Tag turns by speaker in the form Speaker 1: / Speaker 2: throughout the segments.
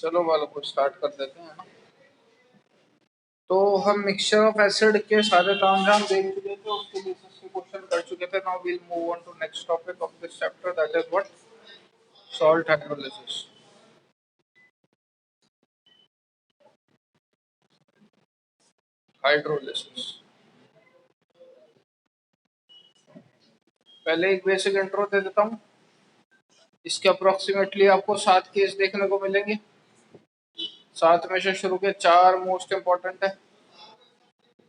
Speaker 1: चलो वालों को स्टार्ट कर देते हैं ना। तो हम मिक्सचर ऑफ एसिड के सारे तामझाम देख चुके थे, उसके बेसिस पे क्वेश्चन कर चुके थे। Now we'll move on to next topic of this chapter, that is what, salt hydrolysis. Hydrolysis पहले एक बेसिक इंट्रो दे देता हूँ। इसके अप्रोक्सीमेटली आपको 7 केस देखने को मिलेंगे। 7 में से शुरू के 4 मोस्ट इंपॉर्टेंट है,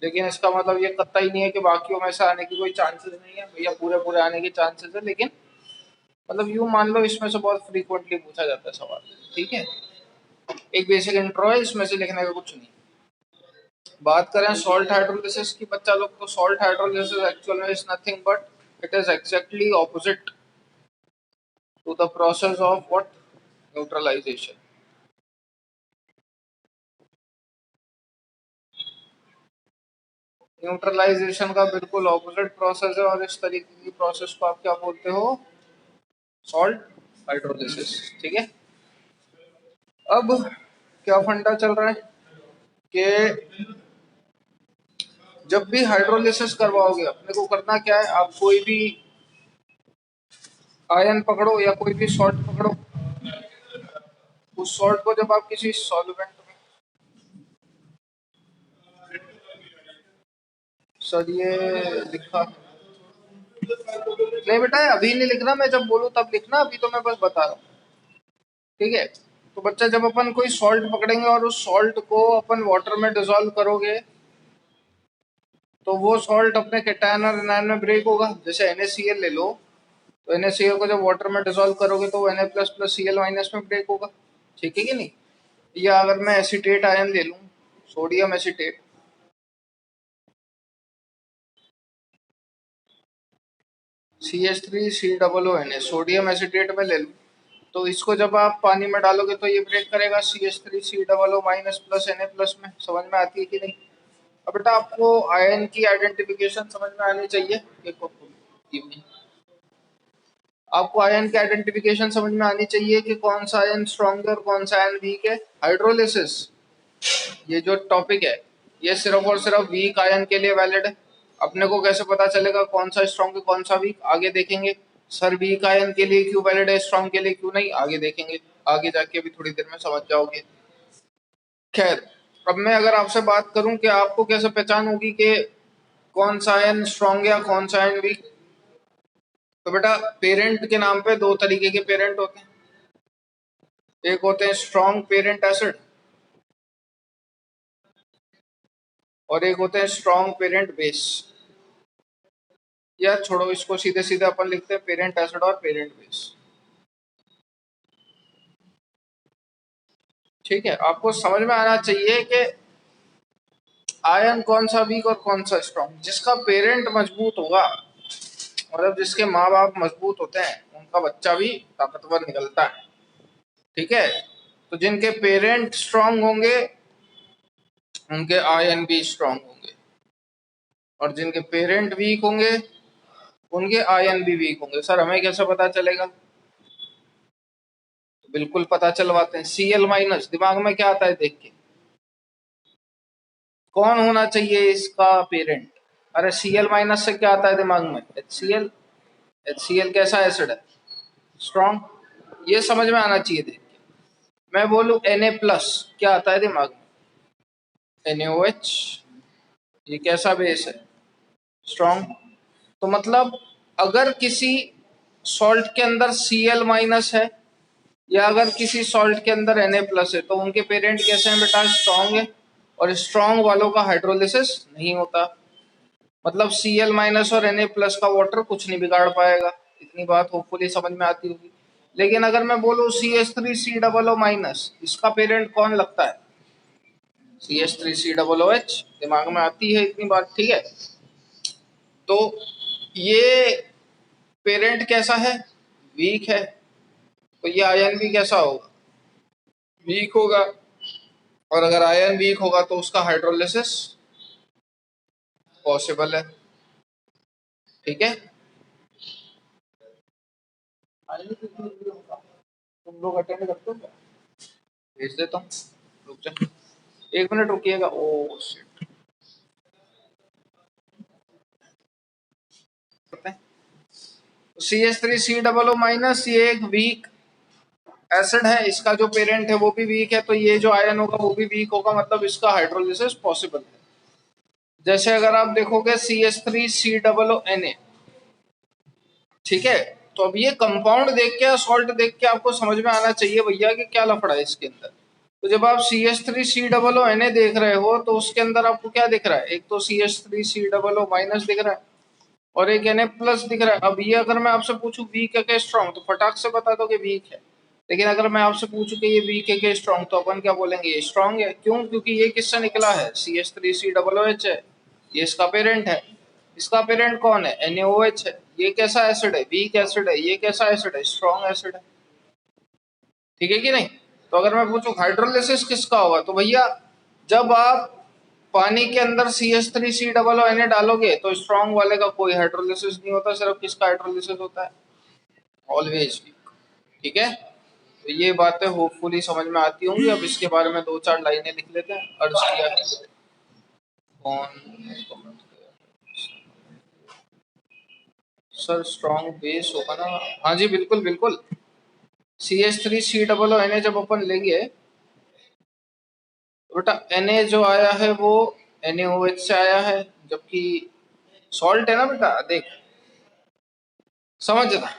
Speaker 1: लेकिन इसका मतलब ये कतई नहीं है कि बाकियों में से आने की कोई चांसेस नहीं है। भैया पूरे पूरे आने की चांसेस है, लेकिन मतलब यूं मान लो इसमें से बहुत फ्रीक्वेंटली पूछा जाता है सवाल। ठीक है, एक बेसिक इंट्रो है, इसमें से लिखने का कुछ नहीं। बात करें सॉल्ट हाइड्रोलिसिस की बच्चा लोग, तो सॉल्ट हाइड्रोलिसिस एक्चुअल में is nothing but it is exactly opposite to the process of what, neutralisation. Neutralisation का बिल्कुल ऑपोजिट प्रोसेस है, और इस तरीके की प्रोसेस को आप क्या बोलते हो, सॉल्ट हाइड्रोलिसिस। ठीक है, अब क्या फंडा चल रहा है कि जब भी हाइड्रोलिसिस करवाओगे अपने को करना क्या है, आप कोई भी आयन पकड़ो या कोई भी सॉल्ट पकड़ो, उस सॉल्ट को जब आप किसी सॉल्वेंट में, सर ये लिखा नहीं बेटा, अभी नहीं लिखना, मैं जब बोलूँ तब लिखना, अभी तो मैं बस बता रहा हूँ। ठीक है, तो बच्चा जब अपन कोई सॉल्ट पकड़ेंगे और उस सॉल्ट को अपन वाटर में डिसॉल्व करोगे, तो वो सॉल्ट अपने कैटायन और एनायन में ब्रेक होगा। जैसे NaCl ले लो, तो NaCl को जब वाटर में डिसॉल्व करोगे तो वो Na plus plus Cl minus में ब्रेक होगा। ठीक है कि नहीं? या अगर मैं एसीटेट आयन ले लूँ, sodium acetate, CH3COONA, sodium acetate में ले लूँ, तो इसको जब आप पानी में डालोगे तो ये ब्रेक करेगा CH3COO minus plus Na plus में। समझ में आती है कि नहीं? अब बेटा आपको आयन की आइडेंटिफिकेशन समझ में आनी चाहिए। आपको आयन की आइडेंटिफिकेशन समझ में आनी चाहिए कि कौन सा आयन स्ट्रॉन्ग है और कौन सा आयन वीक है। हाइड्रोलिसिस ये जो टॉपिक है, ये सिर्फ और सिर्फ वीक आयन के लिए वैलिड है। अपने को कैसे पता चलेगा कौन सा स्ट्रॉन्ग है कौन सा वीक, आगे देखेंगे। सर वीक आयन के लिए क्यों वैलिड है, स्ट्रॉन्ग के लिए क्यों नहीं, आगे देखेंगे। आगे जाके भी थोड़ी देर में समझ जाओगे। खैर, अब मैं अगर आपसे बात करूं कि आपको कैसे पहचान होगी कि कौन सा आयन स्ट्रॉन्ग है कौन सा आयन वीक, तो बेटा पेरेंट के नाम पे 2 तरीके के पेरेंट होते हैं। एक होते हैं स्ट्रॉन्ग पेरेंट एसिड, और एक होते हैं स्ट्रॉन्ग पेरेंट बेस। या छोड़ो, इसको सीधे सीधे अपन लिखते हैं पेरेंट एसिड और पेरेंट बेस। ठीक है, आपको समझ में आना चाहिए कि आयन कौन सा वीक और कौन सा स्ट्रॉन्ग। जिसका पेरेंट मजबूत होगा, मतलब जिसके माँ बाप मजबूत होते हैं, उनका बच्चा भी ताकतवर निकलता है। ठीक है, तो जिनके पेरेंट स्ट्रॉन्ग होंगे उनके आयन भी स्ट्रॉन्ग होंगे, और जिनके पेरेंट वीक होंगे उनके आयन भी वीक होंगे। सर हमें कैसे पता चलेगा? बिल्कुल पता चलवाते हैं। Cl माइनस दिमाग में क्या आता है देख के, कौन होना चाहिए इसका पेरेंट? अरे Cl माइनस से क्या आता है दिमाग में? HCl। HCl कैसा एसिड है? स्ट्रॉन्ग। ये समझ में आना चाहिए देख के। मैं बोलूं Na प्लस, क्या आता है दिमाग में? NaOH। ये कैसा बेस है? स्ट्रॉन्ग। तो मतलब अगर किसी सॉल्ट के अंदर Cl माइनस है या अगर किसी सॉल्ट के अंदर Na प्लस है, तो उनके पेरेंट कैसे हैं बेटा? स्ट्रॉन्ग है। और स्ट्रॉन्ग वालों का हाइड्रोलिसिस नहीं होता। मतलब Cl माइनस और Na प्लस का वाटर कुछ नहीं बिगाड़ पाएगा। इतनी बात होपफुली समझ में आती होगी। लेकिन अगर मैं बोलूँ CH3COO माइनस, इसका पेरेंट कौन लगता है? CH3COOH। दिमाग में आती है इतनी बात? ठीक है, तो ये पेरेंट कैसा है? वीक है। तो ये आयन भी कैसा होगा? वीक होगा। और अगर आयन वीक होगा तो उसका हाइड्रोलिसिस पॉसिबल है। ठीक है, तुम लोग अटेंड करते हो क्या? भेज देता हूँ, रुक जा 1 मिनट रुकिएगा। ओ शिट, CH3COO- ये एक वीक एसिड है, इसका जो पेरेंट है वो भी वीक है, तो ये जो आयन होगा वो भी वीक होगा, मतलब इसका हाइड्रोलिसिस पॉसिबल है। जैसे अगर आप देखोगे CH3COO, ठीक है, तो अब ये कंपाउंड देख के, सॉल्ट देख के आपको समझ में आना चाहिए भैया कि क्या लफड़ा है इसके अंदर। तो जब आप CH3COO देख रहे हो तो उसके अंदर आपको क्या दिख रहा है, एक तो CH3COO- दिख रहा है और एक Na प्लस दिख रहा है। अब ये अगर मैं आपसे पूछूं वीक है क्या स्ट्रॉन्ग, तो फटाक से बता दो कि वीक है। लेकिन अगर मैं आपसे पूछूं कि ये वीक है क्या स्ट्रॉन्ग, तो अपन क्या बोलेंगे, ये स्ट्रॉन्ग है। क्यों? क्योंकि ये किससे निकला है, CH3COOH है, ये इसका पेरेंट है। इसका पेरेंट कौन है, NaOH है। ये कैसा एसिड है, वीक एसिड है। ये कैसा एसिड है, स्ट्रॉन्ग एसिड है। ठीक है कि नहीं? तो अगर मैं पूछूं हाइड्रोलिसिस किसका होगा, तो भैया जब आप पानी के अंदर CH3COO डालोगे तो स्ट्रॉन्ग वाले का कोई हाइड्रोलिसिस नहीं होता, सिर्फ किसका हाइड्रोलिसिस होता है, ऑलवेज वीक। ठीक है, तो ये बातें होपफुली समझ में आती होंगी। अब इसके बारे में 2-4 लाइनें लिख लेते हैं। अर्ज किया है कौन कमेंट किया? सर स्ट्रॉन्ग बेस होगा ना, हाँ जी बिल्कुल बिल्कुल। CH3COO जब अपन लेंगे तो बेटा Na जो आया है वो NaOH से आया है, जबकि सॉल्ट है ना बेटा, देख समझ ना,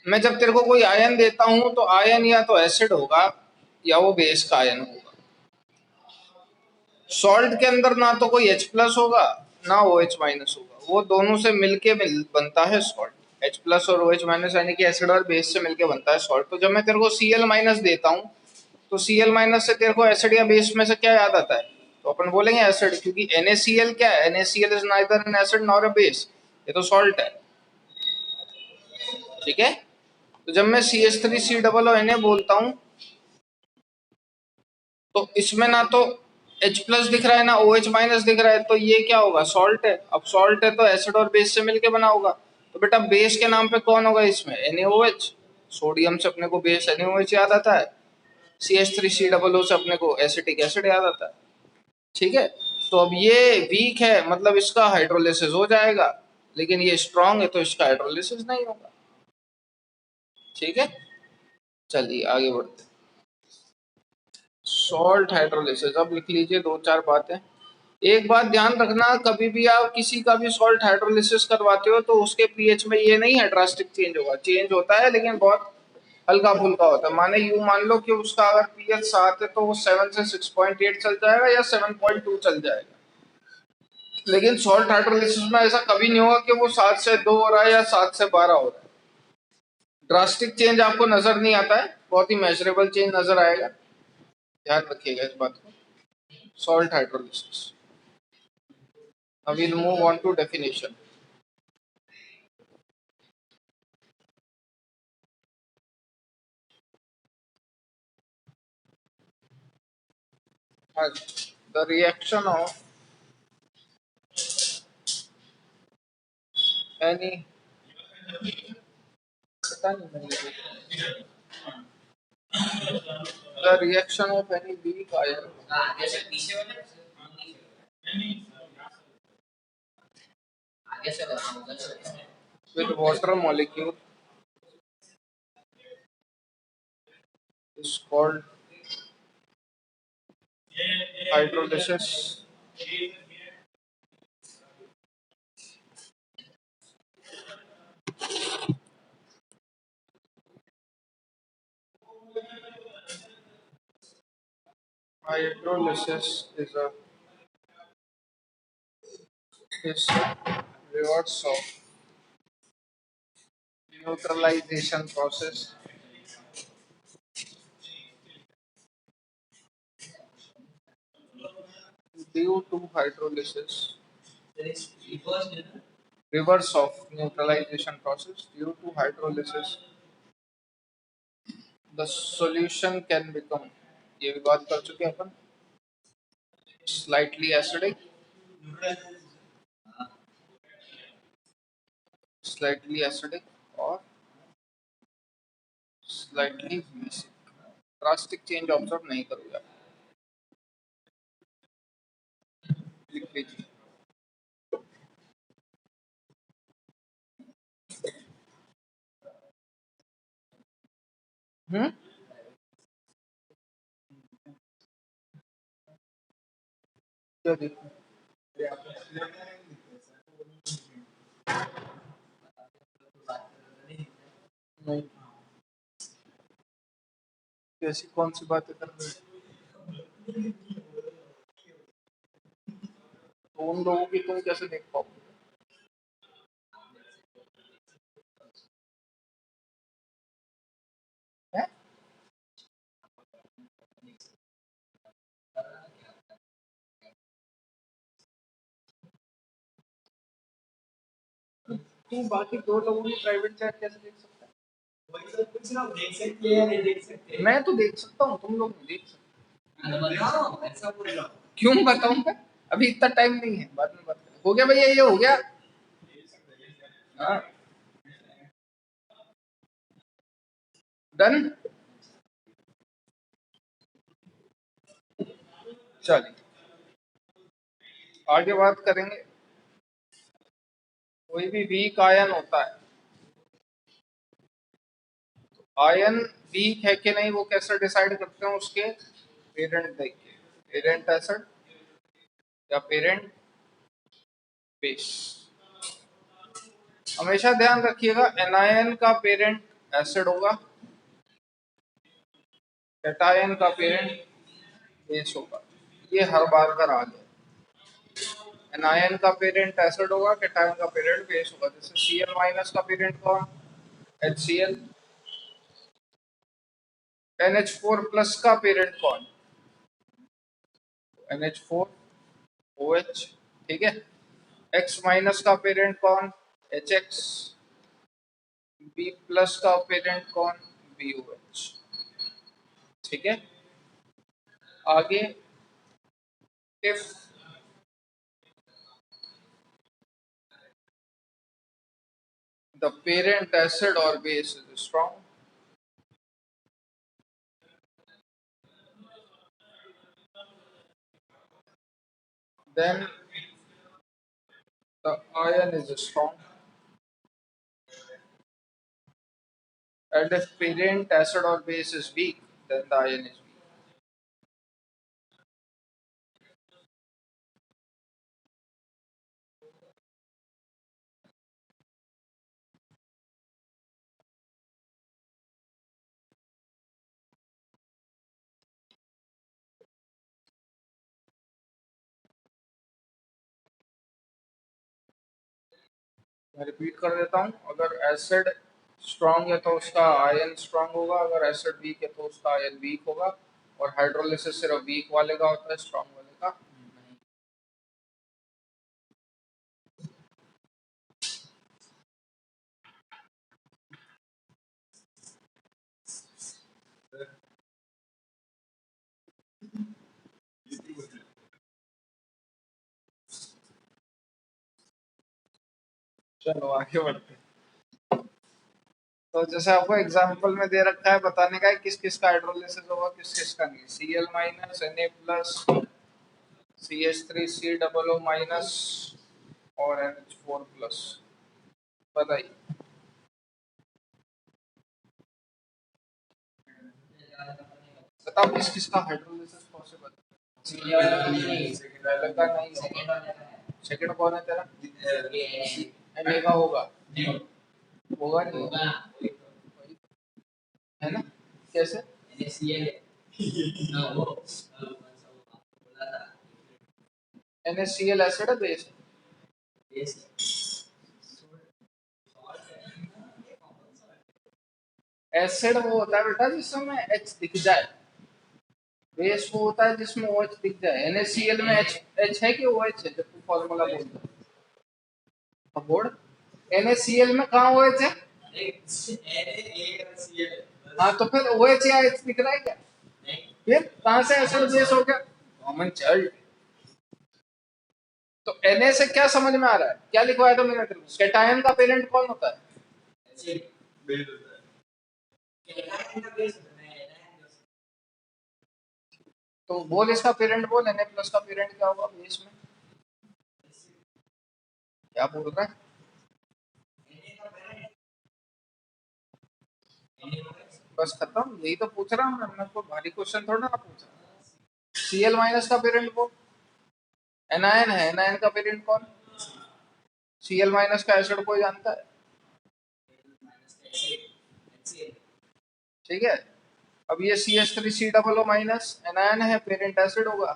Speaker 1: मैं जब तेरे को कोई आयन देता हूं तो आयन या तो एसिड होगा या वो बेस का आयन होगा। सॉल्ट के अंदर ना तो कोई H प्लस होगा ना OH- होगा, वो दोनों से मिलके बनता है सॉल्ट। H प्लस और OH- यानी कि एसिड और बेस से मिलके बनता है सॉल्ट। तो जब मैं तेरे को Cl- देता हूँ तो Cl- से तेरे को एसिड या बेस में से क्या याद आता है, तो अपन बोलेंगे एसिड, क्योंकि NaCl क्या है, NaCl is neither N acid nor a base, ये तो सॉल्ट है। ठीक है, तो जब मैं CH3COO बोलता हूँ तो इसमें ना तो H प्लस दिख रहा है ना OH- दिख रहा है, तो ये क्या होगा, सॉल्ट है। अब सॉल्ट है तो एसिड और बेस से मिलके बना होगा। तो बेटा बेस के नाम पे कौन होगा इसमें, NaOH। सोडियम से अपने को बेस NaOH याद आता है, CH3COO से अपने को एसिटिक एसिड याद आता है। ठीक है, तो अब ये वीक है मतलब इसका हाइड्रोलिसिस हो जाएगा, लेकिन ये स्ट्रॉन्ग है तो इसका हाइड्रोलिसिस नहीं होगा। ठीक है, चलिए आगे बढ़ते हैं। सॉल्ट हाइड्रोलिसिस अब लिख लीजिए 2-4 बातें। एक बात ध्यान रखना, कभी भी आप किसी का भी सॉल्ट हाइड्रोलिसिस करवाते हो तो उसके पीएच में ये नहीं है ड्रास्टिक चेंज होगा, चेंज होता है लेकिन बहुत हल्का फुल्का होता है। माने यूं मान लो कि उसका अगर पीएच 7 है तो वो 7 से 6.8 चल जाएगा या 7.2 चल जाएगा। लेकिन सॉल्ट हाइड्रोलिसिस में ऐसा कभी नहीं होगा कि वो 7 से 2 हो रहा है या 7 से 12 हो रहा है। ड्रास्टिक चेंज आपको नजर नहीं आता है, बहुत ही मेजरेबल चेंज नजर आएगा। ध्यान रखिएगा इस बात को। Salt hydrolysis, now we'll move on to definition. The reaction of any, पता नहीं मैंने ये देखा। The reaction of any weak ion with water molecule is called hydrolysis. Hydrolysis is reverse of neutralization process due to hydrolysis. Reverse of neutralization process due to hydrolysis. The solution can become, ये भी बात कर चुके हैं अपन, slightly acidic, slightly acidic or slightly basic. Drastic change observe नहीं करूंगा। लिख लीजिए। क्या देखो नहीं, कैसी कौन सी बातें कर रहे हैं? तो उन लोगों की तुम कैसे देख पाओगे? हैं? तू बाकी दो लोगों की प्राइवेट चैट कैसे देख सकता है? वही सब कुछ ना देख सकते हैं, नहीं देख सकते। मैं तो देख सकता हूँ, तुम लोग नहीं देख सकते। बताओ ऐसा बोलो। क्यों बताऊं मैं? अभी इतना टाइम नहीं है, बाद में बात करें। हो गया भैया, ये हो गया। हाँ, डन। चलिए आगे बात करेंगे। कोई भी वीक आयन होता है, आयन वीक है कि नहीं वो कैसे डिसाइड करते हैं? उसके पेरेंट देख के, पेरेंट एसिड या पेरेंट बेस। हमेशा ध्यान रखिएगा, एनायन का पेरेंट एसिड होगा, कैटायन का पेरेंट बेस होगा। ये हर बार का राग है। एनायन का पेरेंट एसिड होगा, कैटायन का पेरेंट बेस होगा। जैसे Cl माइनस का पेरेंट कौन? HCl। NH4 प्लस का पेरेंट कौन? NH4OH। ठीक है। X माइनस का पेरेंट कौन? HX। B प्लस का पेरेंट कौन? BOH। ठीक है। आगे, if the parent acid or base is strong, then the ion is strong, and if parent acid or base is weak, then the ion is weak. मैं repeat कर देता हूँ, अगर एसिड स्ट्रांग है तो उसका आयन स्ट्रांग होगा, अगर एसिड वीक है तो उसका आयन वीक होगा। और हाइड्रोलिसिस सिर्फ वीक वाले का होता है, स्ट्रांग वाले का नहीं। चलो आगे बढ़ते हैं। तो जैसे आपको एग्जांपल में दे रखा है, बताने का है किस किस का हाइड्रोलिसिस होगा, किस किस का नहीं। Cl minus, Na plus, CH3 C00 minus और NH4 प्लस। बताइए। बताओ किस किस का हाइड्रोलिसिस पॉसिबल है? पहले का नहीं होगा। सेकंड कौन है तेरा? Na का होगा, होगा नहीं होगा, है ना? कैसे? NaCl एसिड है, बेस है। एसिड वो होता है बेटा जिसमें H दिख जाए, बेस वो होता है जिसमें OH दिख जाए। NaCl में H है कि OH है? जब तू फॉर्मूला बोलता है बोर्ड, NaCl में कहाँ OH है? हाँ तो फिर OH या H दिख रहा है क्या? फिर कहाँ से एसिड बेस हो गया? Common child. तो Na से क्या समझ में आ रहा है? क्या लिखवाया था मैंने तेरे को? कैटायन का पेरेंट कौन होता है? तो बोल इसका पेरेंट बोल, Na प्लस का पेरेंट क्या होगा बेस में? क्या बोल रहा है? बस खत्म, यही तो पूछ रहा हूँ मैं तो, भारी क्वेश्चन थोड़ा ना पूछ रहा। Cl माइनस का पेरेंट बोल। एनायन है, एनायन का पेरेंट कौन? Cl माइनस का एसिड कोई जानता है? ठीक है। अब ये CH3 C double O minus anion है, पेरेंट एसिड होगा,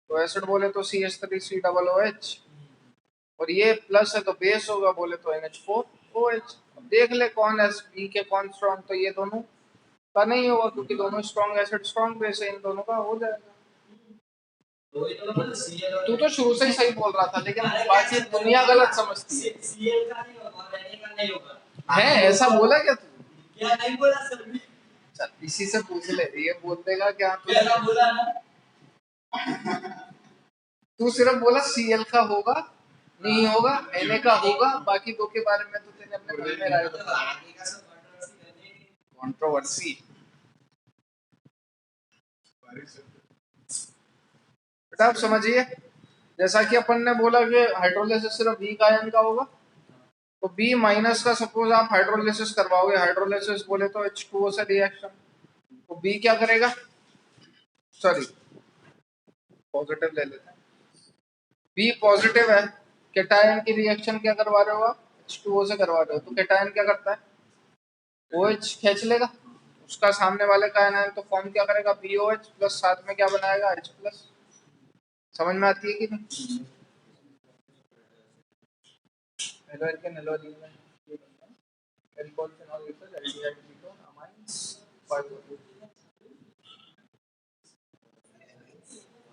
Speaker 1: तो एसिड बोले तो CH3 C double O H, और ये प्लस है तो बेस होगा, बोले तो NH4OH। अब देख ले कौन एस बी के कौन स्ट्रॉन्ग, तो ये दोनों का नहीं होगा क्योंकि दोनों स्ट्रॉन्ग एसिड स्ट्रॉन्ग बेस है, इन दोनों का हो जाएगा। तू तो शुरू से ही सही बोल रहा था, लेकिन बाकी दुनिया गलत समझती है ऐसा बोला क्या तू? क्या नहीं बोला सर? चल इसी से पूछ ले, ये बोल देगा क्या तू बोला ना? तू सिर्फ बोला Cl का होगा, नहीं होगा, Na का होगा, बाकी दो के बारे में तो तेने अपने मन में राय बताया। कंट्रोवर्सी बेटा आप समझिए, जैसा कि अपन ने बोला कि हाइड्रोलिसिस सिर्फ वीक आयन का होगा, तो बी माइनस का सपोज आप हाइड्रोलिसिस करवाओगे, हाइड्रोलिसिस बोले तो H2O से रिएक्शन, तो बी क्या करेगा? सॉरी पॉजिटिव ले लेते हैं, बी पॉजिटिव है, कैटायन की रिएक्शन क्या करवा रहे हो आप? H2O से करवा रहे हो, तो कैटायन क्या करता है? OH खींच लेगा, उसका सामने वाले का आयन तो फॉर्म क्या करेगा? BOH प्लस, साथ में क्या बनाएगा? H plus. समझ में आती है कि नहीं?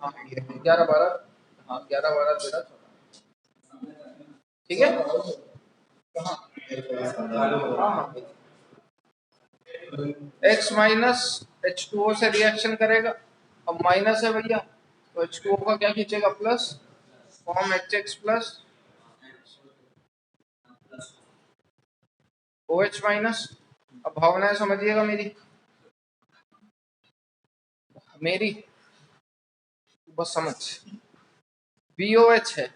Speaker 1: हाँ 11-12, हाँ 11-12-13, ठीक है। हाँ X माइनस H2O से रिएक्शन करेगा, अब माइनस है भैया, तो H2O का क्या खींचेगा? Plus, form HX plus OH minus. अब भावनाएं समझिएगा मेरी, मेरी बस समझ, BOH है,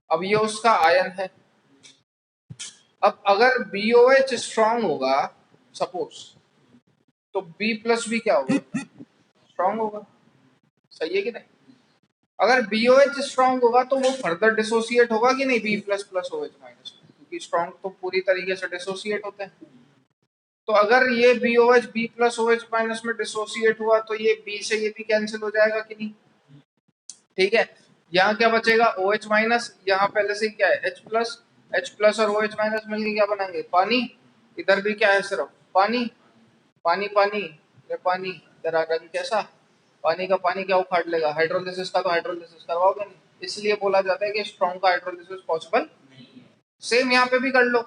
Speaker 1: अब ये उसका आयन है, अब अगर BOH स्ट्रांग होगा सपोज, तो B प्लस भी क्या होगा? स्ट्रांग होगा, सही है कि नहीं? अगर BOH स्ट्रांग होगा तो वो फर्दर डिसोसिएट होगा कि नहीं B plus plus OH minus, क्योंकि स्ट्रांग तो पूरी तरीके से डिसोसिएट होते हैं। तो अगर ये BOH B plus OH minus में डिसोसिएट हुआ तो ये B से ये भी कैंसिल हो जाएगा कि नहीं? ठीक है, यहाँ क्या बचेगा? OH माइनस, यहाँ पहले से क्या है? H प्लस और OH माइनस मिलकर क्या बनाएंगे? पानी। इधर भी क्या है? सिर्फ पानी, पानी पानी, ये पानी, तेरा रंग कैसा? पानी का पानी क्या उखाड़ लेगा? हाइड्रोलिसिस का तो हाइड्रोलिसिस करवाओगे नहीं, इसलिए बोला जाता है कि स्ट्रॉन्ग का हाइड्रोलिसिस पॉसिबल। सेम यहाँ पे भी कर लो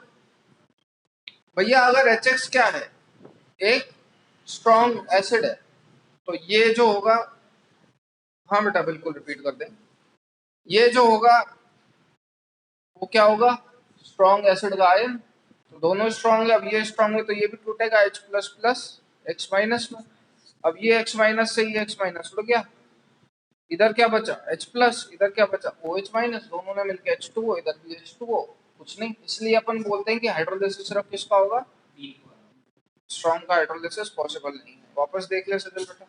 Speaker 1: भैया, अगर HX क्या है? एक स्ट्रॉन्ग एसिड है, तो ये जो होगा, हाँ बेटा बिल्कुल रिपीट कर दें, ये जो होगा वो क्या होगा? स्ट्रॉन्ग एसिड का आयन, तो दोनों स्ट्रॉन्ग है, अब ये स्ट्रॉन्ग है तो ये भी टूटेगा H plus plus X minus में, अब ये X माइनस से ये X माइनस उड़ गया, इधर क्या बचा? H प्लस, इधर क्या बचा? OH माइनस, दोनों ने मिलकर H2O, इधर भी H2O, कुछ नहीं, इसलिए अपन बोलते हैं कि हाइड्रोलिसिस सिर्फ किसका होगा? स्ट्रॉन्ग का हाइड्रोलिसिस पॉसिबल नहीं है। वापस देख ले सजल बेटा,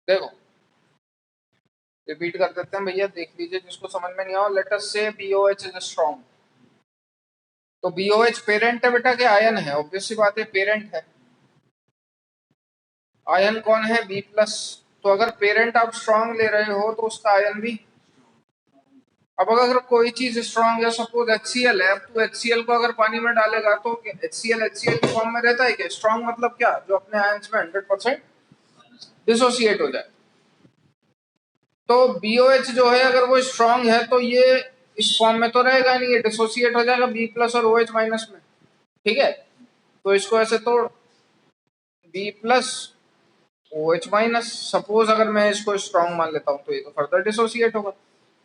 Speaker 1: देखो रिपीट कर देते हैं भैया, देख लीजिए जिसको समझ में नहीं आओ। लेट अस से BOH इज स्ट्रॉन्ग, तो BOH पेरेंट है बेटा के आयन है? ऑब्वियस सी बात है पेरेंट है। आयन कौन है? B प्लस, तो अगर पेरेंट आप स्ट्रॉन्ग ले रहे हो तो उसका आयन भी। अब अगर कोई चीज स्ट्रॉन्ग है, सपोज HCl है, अब तू HCl को अगर पानी में डालेगा तो HCl की फॉर्म में रहता है क्या? स्ट्रॉन्ग मतलब क्या? जो अपने आयन्स में 100% डिसोसिएट हो जाए। तो BOH जो है अगर वो स्ट्रॉन्ग है तो ये इस फॉर्म में तो रहेगा नहीं, ये डिसोसिएट हो जाएगा B प्लस और OH माइनस में, ठीक है। तो इसको ऐसे तोड़, B plus OH minus, suppose अगर मैं इसको स्ट्रॉन्ग मान लेता हूँ तो ये तो फर्दर डिसोसिएट होगा।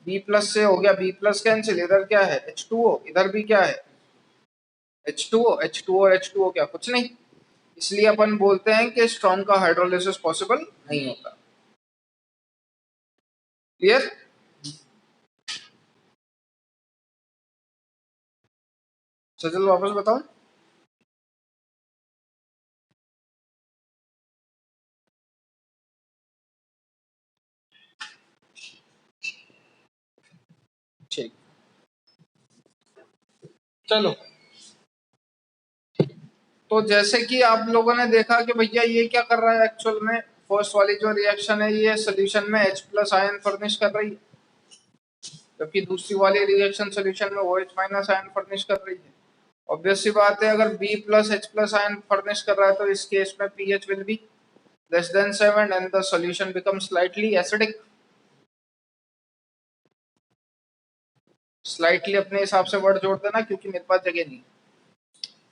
Speaker 1: B प्लस से हो गया B प्लस कैंसिल, इधर क्या है H2O, इधर भी क्या है H2O, H2O और H2O क्या, कुछ नहीं। इसलिए अपन बोलते हैं कि स्ट्रॉन्ग का हाइड्रोलिसिस पॉसिबल नहीं होता। क्लियर? सजल वापस बताओ। ठीक, चलो। तो जैसे कि आप लोगों ने देखा कि भैया ये क्या कर रहा है एक्चुअल में, फर्स्ट वाली जो रिएक्शन है ये सोल्यूशन में H प्लस आयन फर्निश कर रही है, जबकि दूसरी वाली रिएक्शन सोल्यूशन में OH माइनस आयन फर्निश कर रही है। ऑब्वियस सी बात है, अगर B plus H plus ion furnish कर रहा है तो इस केस में pH will be less than 7 and the solution become slightly acidic. Slightly अपने हिसाब से वर्ड जोड़ देना क्योंकि मेरे पास जगह नहीं।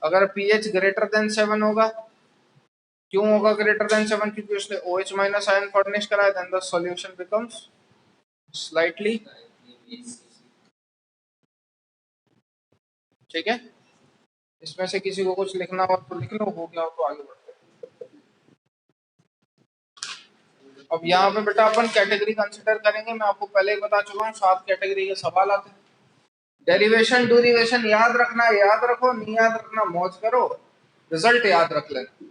Speaker 1: अगर pH ग्रेटर देन 7 होगा, क्यों होगा ग्रेटर देन 7? क्योंकि उसने OH माइनस आयन फर्निश करा है, then the solution becomes slightly. ठीक है, इसमें से किसी को कुछ लिखना हो तो लिख लो, हो गया हो तो आगे बढ़ते हैं। अब यहाँ पे बेटा अपन कैटेगरी कंसिडर करेंगे। मैं आपको पहले ही बता चुका हूँ 7 कैटेगरी के सवाल आते हैं। डेरिवेशन डूरिवेशन याद रखना, याद रखो, नहीं याद रखना मौज करो, रिजल्ट याद रख लेना।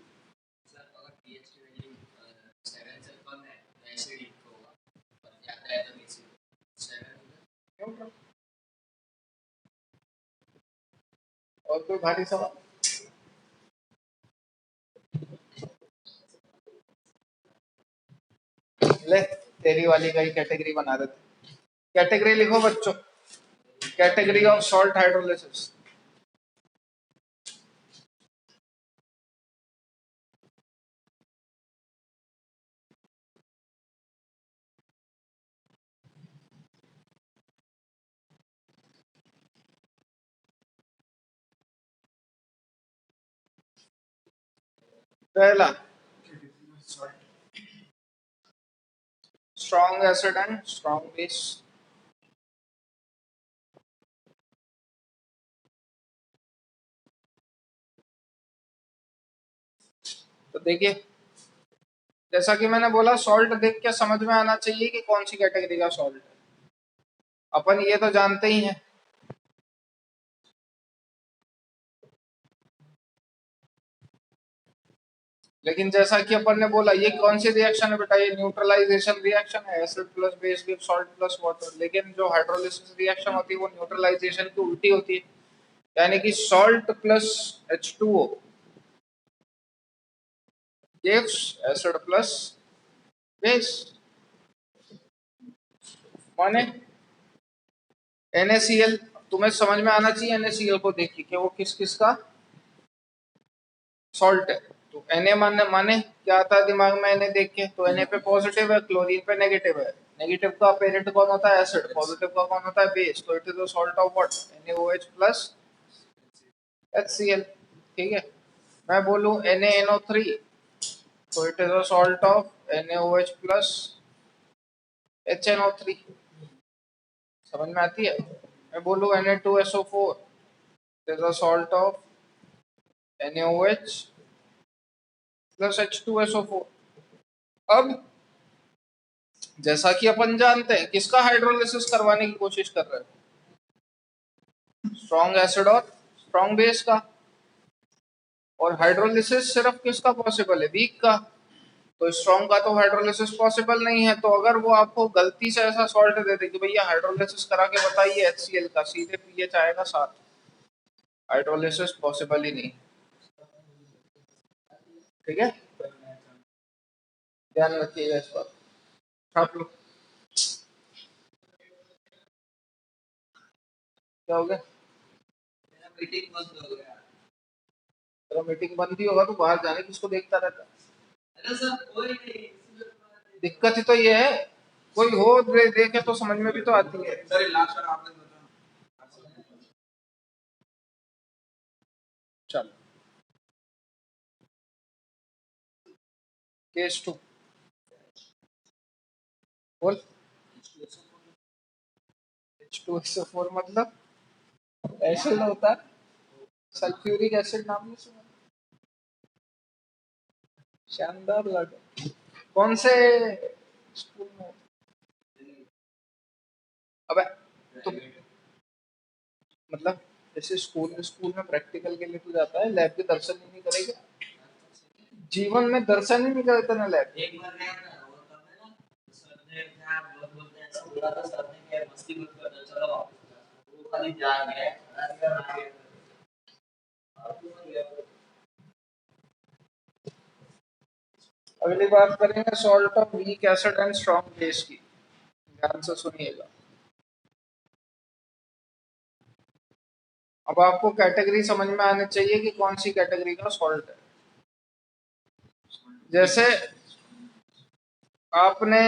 Speaker 1: और कोई भारी सवाल? ले, तेरी वाली का ही कैटेगरी बना देते। कैटेगरी लिखो बच्चों, कैटेगरी ऑफ सॉल्ट हाइड्रोलिसिस। पहला, strong acid and strong base. तो देखिए, जैसा कि मैंने बोला, सॉल्ट देख के समझ में आना चाहिए कि कौन सी कैटेगरी का सॉल्ट है। अपन ये तो जानते ही हैं। लेकिन जैसा कि अपन ने बोला, ये कौन सी रिएक्शन है बेटा? ये न्यूट्रलाइजेशन रिएक्शन है, acid plus base give salt plus water. लेकिन जो हाइड्रोलिसिस रिएक्शन होती है वो न्यूट्रलाइजेशन की उल्टी होती है, यानी कि salt plus H2O gives acid plus base. माने NaCl, तुम्हें समझ में आना चाहिए NaCl को देख के कि वो किस किस का सॉल्ट है। तो Na माने माने क्या आता है दिमाग में Na देख के? तो Na पे पॉजिटिव है, क्लोरीन पे नेगेटिव है। नेगेटिव का पेरेंट कौन होता है? एसिड। पॉजिटिव का कौन होता है? बेस। तो it is the salt of what? NaOH plus HCl। ठीक है, मैं बोलूं NaNO3 तो it is the salt of NaOH plus HNO3। समझ में आती है? मैं बोलूं Na2SO4 it is the salt of NaOH plus H2SO4। अब जैसा कि अपन जानते हैं, किसका हाइड्रोलिसिस करवाने की कोशिश कर रहे हैं? स्ट्रॉन्ग एसिड और स्ट्रॉन्ग बेस का। और हाइड्रोलिसिस सिर्फ किसका पॉसिबल है? वीक का। तो स्ट्रॉन्ग का तो हाइड्रोलिसिस पॉसिबल नहीं है। तो अगर वो आपको गलती से ऐसा सॉल्ट दे दे कि भैया हाइड्रोलिसिस करा के बताइए HCl का, सीधे pH आएगा 7। हाइड्रोलिसिस पॉसिबल ही नहीं। ठीक है, ध्यान रखिएगा इस बात। आप लोग क्या हो गया? तेरा मीटिंग बंद भी होगा तो बाहर जाने किसको देखता रहता है? दिक्कत ही तो ये है, कोई हो देखे तो समझ में भी तो आती है। चलो, केस 2। बोल। H2SO4 मतलब एसिड होता है, सल्फ्यूरिक एसिड नाम नहीं सुना? शानदार लगा। कौन से स्कूल में? अबे तो मतलब जैसे स्कूल स्कूल में प्रैक्टिकल के लिए तू जाता है, लैब के दर्शन ही नहीं करेगा? जीवन में दर्शन ही नहीं करते ना लैब। एक बार गया था वो तब है ना, सर ने क्या बोलते हैं ऐसा बोला था, सर ने क्या मस्ती मत करना चलो वापस, वो खाली जा गया अगली बात करेंगे salt of weak acid and strong base की। ध्यान से सुनिएगा। अब आपको कैटेगरी समझ में आनी चाहिए कि कौन सी कैटेगरी का सॉल्ट है। जैसे आपने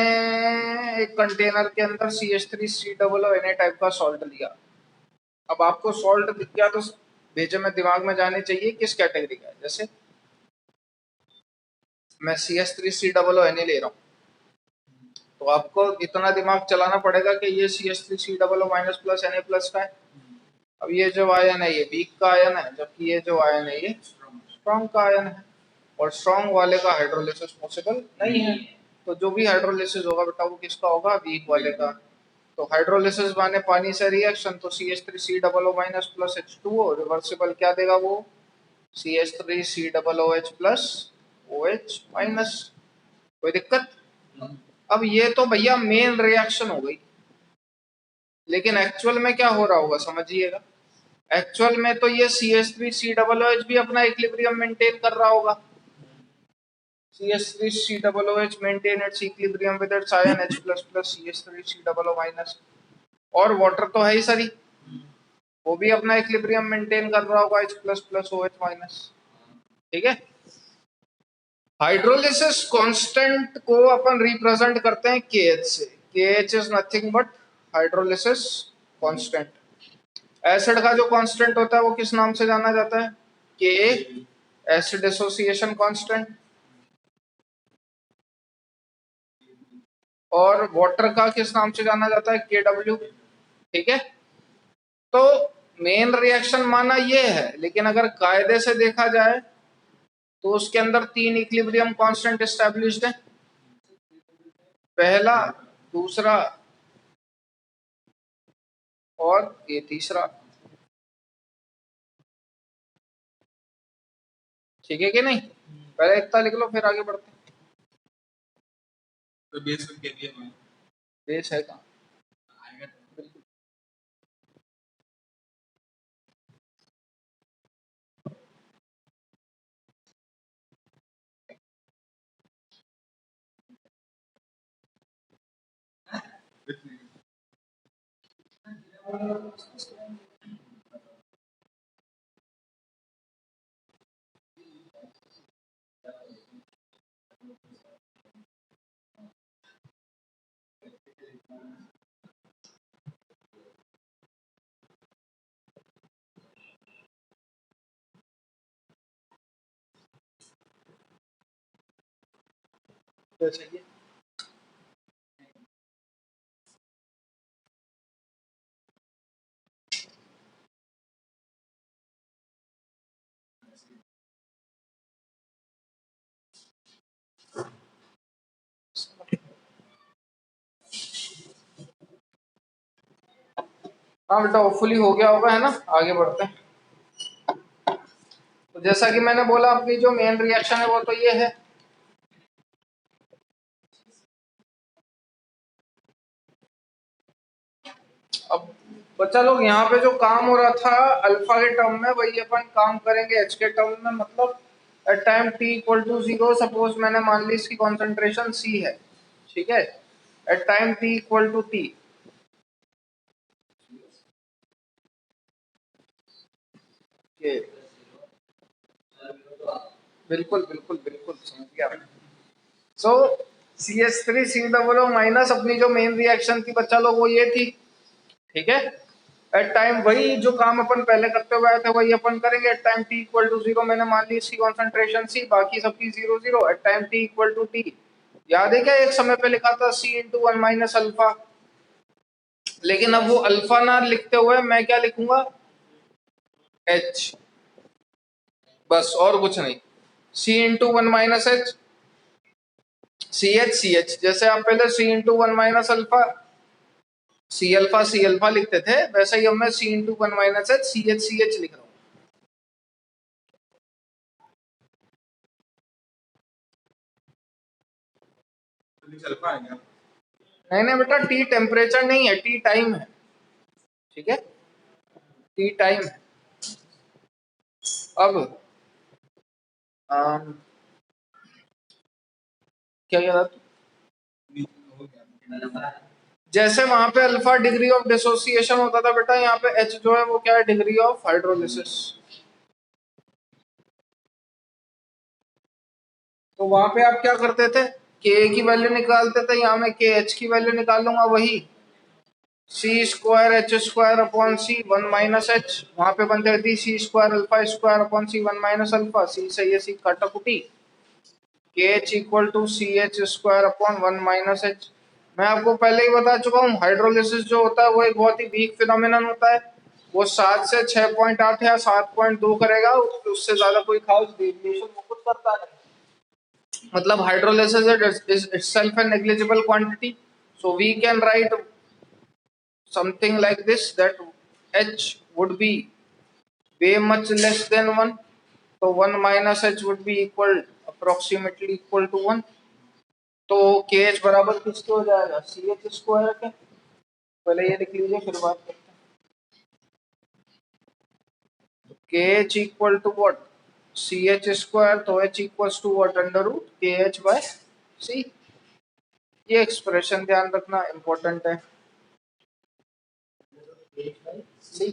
Speaker 1: एक कंटेनर के अंदर CH3COO टाइप का सॉल्ट लिया। अब आपको सॉल्ट दिख गया तो भेजे में दिमाग में जाने चाहिए किस कैटेगरी का है। जैसे मैं CH3COO ले रहा हूँ, तो आपको इतना दिमाग चलाना पड़ेगा कि ये CH3COO minus plus Na plus का है। अब ये जो आयन है ये वीक का आयन है, जबकि ये जो आयन है ये स्ट्रॉन्ग का आयन है, और स्ट्रॉन्ग वाले का हाइड्रोलिसिस पॉसिबल नहीं है। तो जो भी हाइड्रोलिसिस होगा बेटा वो किसका होगा? वीक वाले का। तो हाइड्रोलिसिस माने पानी से रिएक्शन, तो CH3COO minus plus H2O reversible क्या देगा वो? CH3COOH plus OH minus. कोई दिक्कत? अब ये तो भैया मेन रिएक्शन हो गई, लेकिन एक्चुअल में क्या हो रहा होगा समझिएगा। एक्चुअल में तो ये CH3COOH भी अपना इक्विलिब्रियम मेंटेन कर रहा होगा। CH3COOH maintain its equilibrium with its ion H plus plus CH3COO minus। और वाटर तो है ही सरी, वो भी अपना इक्विलिब्रियम मेंटेन कर रहा होगा H plus plus OH minus. ठीक है। हाइड्रोलिसिस कांस्टेंट को अपन रिप्रेजेंट करते हैं KH से। KH is nothing but hydrolysis constant. Acid का जो कांस्टेंट होता है वो किस नाम से जाना जाता है? Ka, acid association constant. और वाटर का किस नाम से जाना जाता है? Kw। ठीक है। तो मेन रिएक्शन माना ये है, लेकिन अगर कायदे से देखा जाए तो उसके अंदर 3 इक्विलिब्रियम कांस्टेंट एस्टैब्लिश्ड है, पहला, दूसरा और ये तीसरा। ठीक है कि नहीं? पहले इतना लिख लो फिर आगे बढ़ते हैं। तो बेस के लिए बेस है कहाँ? तो चाहिए हाँ बेटा, होपफुली हो गया होगा, है ना? आगे बढ़ते हैं। तो जैसा कि मैंने बोला अपनी जो मेन रिएक्शन है वो तो ये है। अब बच्चा लोग यहाँ पे जो काम हो रहा था अल्फा के टर्म में, वही अपन काम करेंगे एच के टर्म में। मतलब at time t equal to 0 suppose मैंने मान ली इसकी कॉन्सेंट्रेशन C है। ठीक है। At time t equal to t, बिल्कुल बिल्कुल बिल्कुल समझ गया। सो CH3COO माइनस अपनी जो मेन रिएक्शन थी बच्चा लोग वो ये थी। ठीक है। एट टाइम वही जो काम अपन पहले करते हुए आए थे वही अपन करेंगे। At time t equal to 0 मैंने मान ली इसकी कॉन्सेंट्रेशन C, बाकी सबकी 0 0। At time t equal to t याद है क्या, एक समय पे लिखा था C इंटू 1 माइनस अल्फा, लेकिन अब वो अल्फा ना लिखते हुए मैं क्या लिखूंगा, H, बस और कुछ नहीं। C into 1 minus H, C H, जैसे आप पहले C into 1 minus alpha C alpha लिखते थे, वैसे ही अब मैं C into 1 minus H C H लिख रहा हूँ। नहीं नहीं बेटा, टी टेम्परेचर नहीं है, टी टाइम है, ठीक है, टी टाइम है। अब क्या कह रहा था, जैसे वहां पे अल्फा डिग्री ऑफ डिसोसिएशन होता था बेटा, यहाँ पे एच जो है वो क्या है, डिग्री ऑफ हाइड्रोलिसिस। तो वहां पे आप क्या करते थे, के की वैल्यू निकालते थे, यहाँ मैं के एच की वैल्यू निकाल लूंगा, वही C square H square upon C 1 minus H, वहां पे बन जाती C square alpha square upon C 1 minus alpha, C सही है, सी काटाकुटी, K H equal to C H square upon 1 minus H. मैं आपको पहले ही बता चुका हूँ, हाइड्रोलिसिस जो होता है वो एक बहुत ही वीक फिनोमिनन होता है, वो 7 से 6.8 या 7.2 करेगा, उससे ज्यादा कोई खास डेविएशन वो कुछ करता नहीं। मतलब hydrolysis is itself a negligible quantity, so we can write something like this, that H would be way much less than 1, so 1 minus H would be equal, approximately equal to 1। तो KH बराबर किसके हो जाएगा, CH square के, पहले ये लिख लीजिए फिर बात करते हैं। तो KH equal to what, CH square, तो H equals to what, under root KH by C। ये एक्सप्रेशन ध्यान रखना इंपॉर्टेंट है, सी।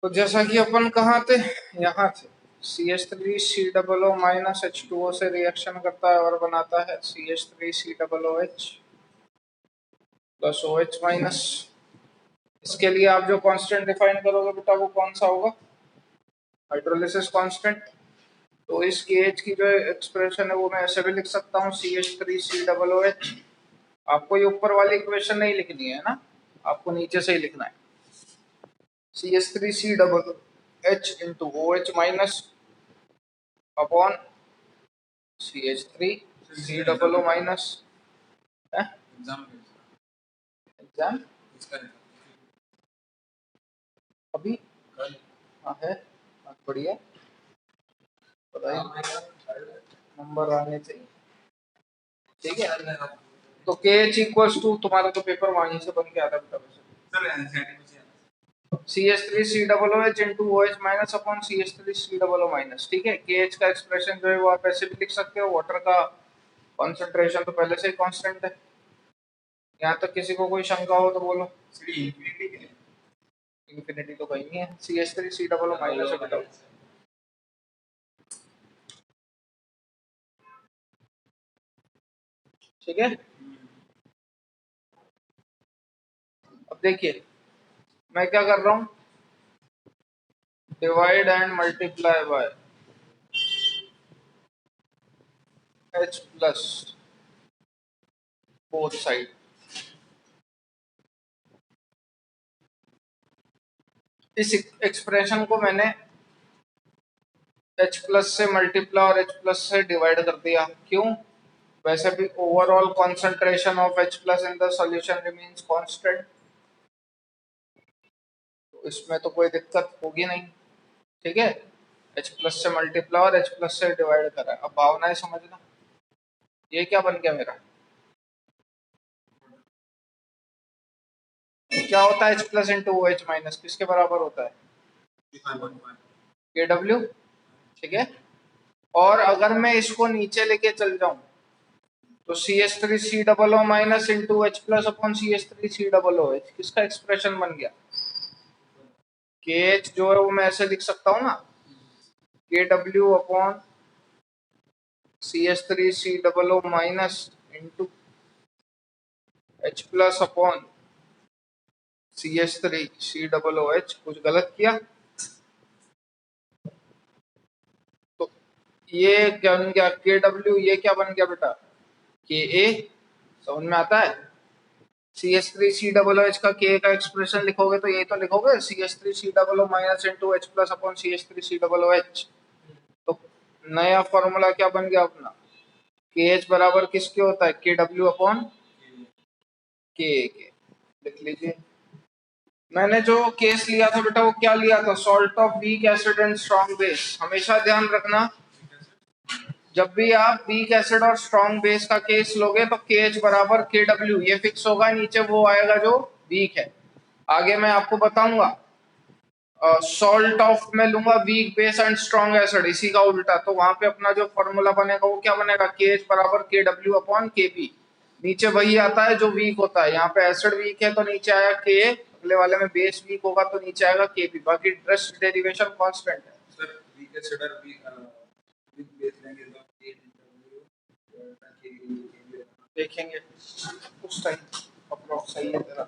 Speaker 1: तो जैसा कि अपन कहाँ थे, यहाँ थे, CH3COO माइनस H2O से रिएक्शन करता है और बनाता है CH3COOH प्लस OH माइनस। इसके लिए आप जो कांस्टेंट डिफाइन करोगे बेटा वो कौन सा होगा, हाइड्रोलिसिस कांस्टेंट। तो इस KH की जो एक्सप्रेशन है वो मैं ऐसे भी लिख सकता हूँ, CH3COOH। आपको ये ऊपर वाली इक्वेशन नहीं लिखनी है ना, आपको नीचे से ही लिखना है, CH3COOH into OH minus upon CH3COO minus. Exam अभी हाँ है, हाँ, बढ़िया, बताइए, नंबर आने चाहिए, ठीक है। तो के एच इक्वल्स टू, तुम्हारा तो पेपर वहीं से बन के आता बेटा वैसे, CH3COOH into OH minus upon CH3COO minus, ठीक है। के एच का एक्सप्रेशन जो है वो आप ऐसे भी लिख सकते हो, वाटर का कॉन्सेंट्रेशन तो पहले से ही कांस्टेंट है। यहाँ तक किसी को कोई शंका हो तो बोलो, इन्फिनिटी तो कहीं नहीं है, CH3COO माइनस है बेटा, ठीक है। अब देखिए मैं क्या कर रहा हूँ, divide and multiply by H plus both side. इस एक्सप्रेशन को मैंने H प्लस से मल्टीप्लाई और H प्लस से डिवाइड कर दिया, क्यों, वैसे भी overall concentration of H plus in the solution remains constant, तो इसमें तो कोई दिक्कत होगी नहीं, ठीक है। H प्लस से मल्टीप्लाई और H प्लस से डिवाइड करा, अब भावनाएं समझना, ये क्या बन गया मेरा, क्या होता है H plus into OH minus, किसके बराबर होता है, KW, ठीक है। और अगर मैं इसको नीचे लेके चल जाऊं तो CH3COO minus into H plus upon CH3COOH, किसका एक्सप्रेशन बन गया, KH जो है वो मैं ऐसे लिख सकता हूँ ना, KW upon CH3COO minus into H plus upon CH3 COOH, कुछ गलत किया तो ये क्या बन गया KW, ये क्या बन गया बेटा KA, समझ में आता है। CH3COOH का K का एक्सप्रेशन लिखोगे तो यही तो लिखोगे CH3COO minus into H plus upon CH3COOH। तो नया फॉर्मूला क्या बन गया अपना, KH बराबर किसके होता है KW अपॉन K के। लिख लीजिए। मैंने जो केस लिया था बेटा वो क्या लिया था, salt of weak acid and strong base. हमेशा ध्यान रखना जब भी आप वीक एसिड और स्ट्रॉन्ग बेस का केस लोगे तो KH बराबर KW, ये फिक्स होगा, नीचे वो आएगा जो वीक है। आगे मैं आपको बताऊंगा सॉल्ट ऑफ में लूंगा weak base and strong acid, इसी का उल्टा, तो वहां पे अपना जो फॉर्मूला बनेगा वो क्या बनेगा KH बराबर KW अपॉन KB। नीचे वही आता है जो वीक होता है, यहाँ पे एसिड वीक है तो नीचे आया K, अगले वाले में बेस वीक होगा तो नीचे आएगा KB, बाकी रेस्ट डेरिवेशन कांस्टेंट है। सर वीक एसिड और वीक बेस लेंगे तो देखेंगे उस टाइम अप्रोक्स सही है तेरा।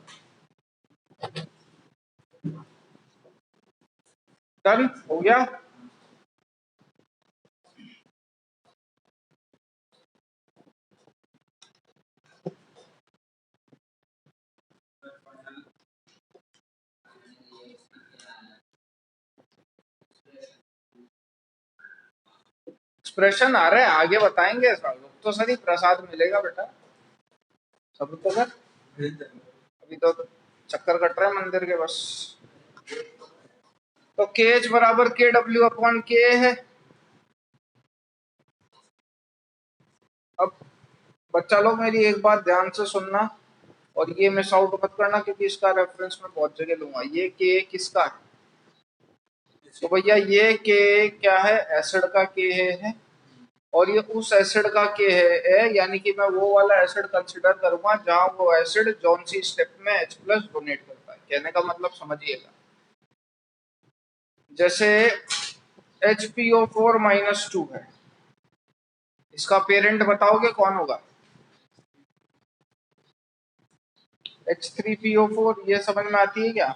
Speaker 1: डन हो गया। एक्सप्रेशन आ रहा है, आगे बताएंगे तो सर प्रसाद मिलेगा बेटा, सब तो कर अभी तो चक्कर कट रहे हैं मंदिर के बस। तो KH बराबर KW अपॉन K है। अब बच्चा लोग मेरी एक बात ध्यान से सुनना और ये मिस आउट मत करना क्योंकि इसका रेफरेंस मैं बहुत जगह लूंगा। ये K किसका है, तो भैया ये K क्या है, एसिड का K है और ये उस एसिड का K है, यानी कि मैं वो वाला एसिड कंसिडर करूंगा जहां वो एसिड जौन सी स्टेप में H प्लस डोनेट करता है। कहने का मतलब समझिएगा, जैसे HPO4 माइनस 2 है, इसका पेरेंट बताओगे कौन होगा, H3PO4, ये समझ में आती है क्या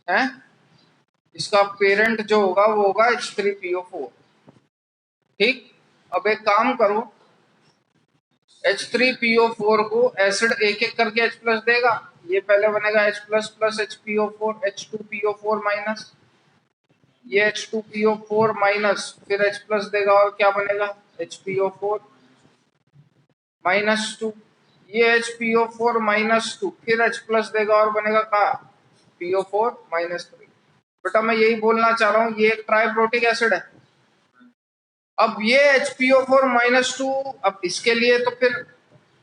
Speaker 1: है। इसका पेरेंट जो होगा वो होगा H3PO4। ठीक, अब एक काम करो, H3PO4 को एसिड एक एक करके H प्लस देगा, ये पहले बनेगा H plus plus HPO4 H2PO4 minus, ये H2PO4 माइनस फिर H प्लस देगा और क्या बनेगा HPO4 माइनस 2, ये HPO4 माइनस 2 फिर H प्लस देगा और बनेगा का PO4 माइनस 3। बेटा मैं यही बोलना चाह रहा हूँ, ये एक ट्राइप्रोटिक एसिड है। अब ये HPO4 माइनस 2, अब इसके लिए तो फिर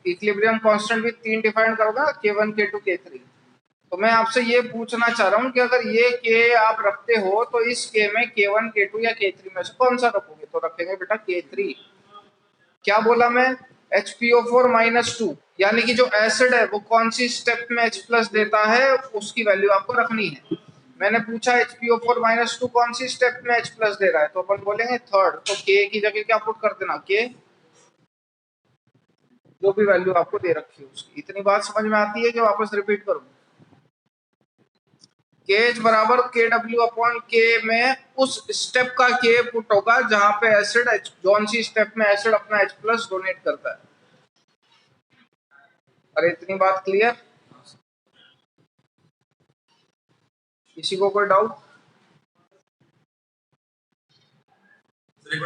Speaker 1: इक्विलिब्रियम कांस्टेंट भी 3 डिफाइन करोगे, K1 K2 K3। तो मैं आपसे ये पूछना चाह रहा हूँ कि अगर ये K आप रखते हो तो इस K में K1 K2 या K3 में से कौन सा रखोगे, तो रखेंगे बेटा K3। क्या बोला मैं, HPO4 माइनस 2, यानी कि जो एसिड है वो कौन सी स्टेप में H प्लस देता है उसकी वैल्यू आपको रखनी है। मैंने पूछा HPO4 माइनस 2 कौन सी स्टेप में H प्लस दे रहा है, तो अपन बोलेंगे थर्ड, तो K की जगह क्या पुट कर देना, K जो भी वैल्यू आपको दे रखी है उसकी। इतनी बात समझ में आती है कि वापस रिपीट करूं, KH बराबर KW अपॉन K में उस स्टेप का K पुट होगा जहां पे एसिड जौन सी स्टेप में एसिड अपना H प्लस डोनेट करता है। अरे इतनी बात क्लियर, किसी को कोई डाउट। एक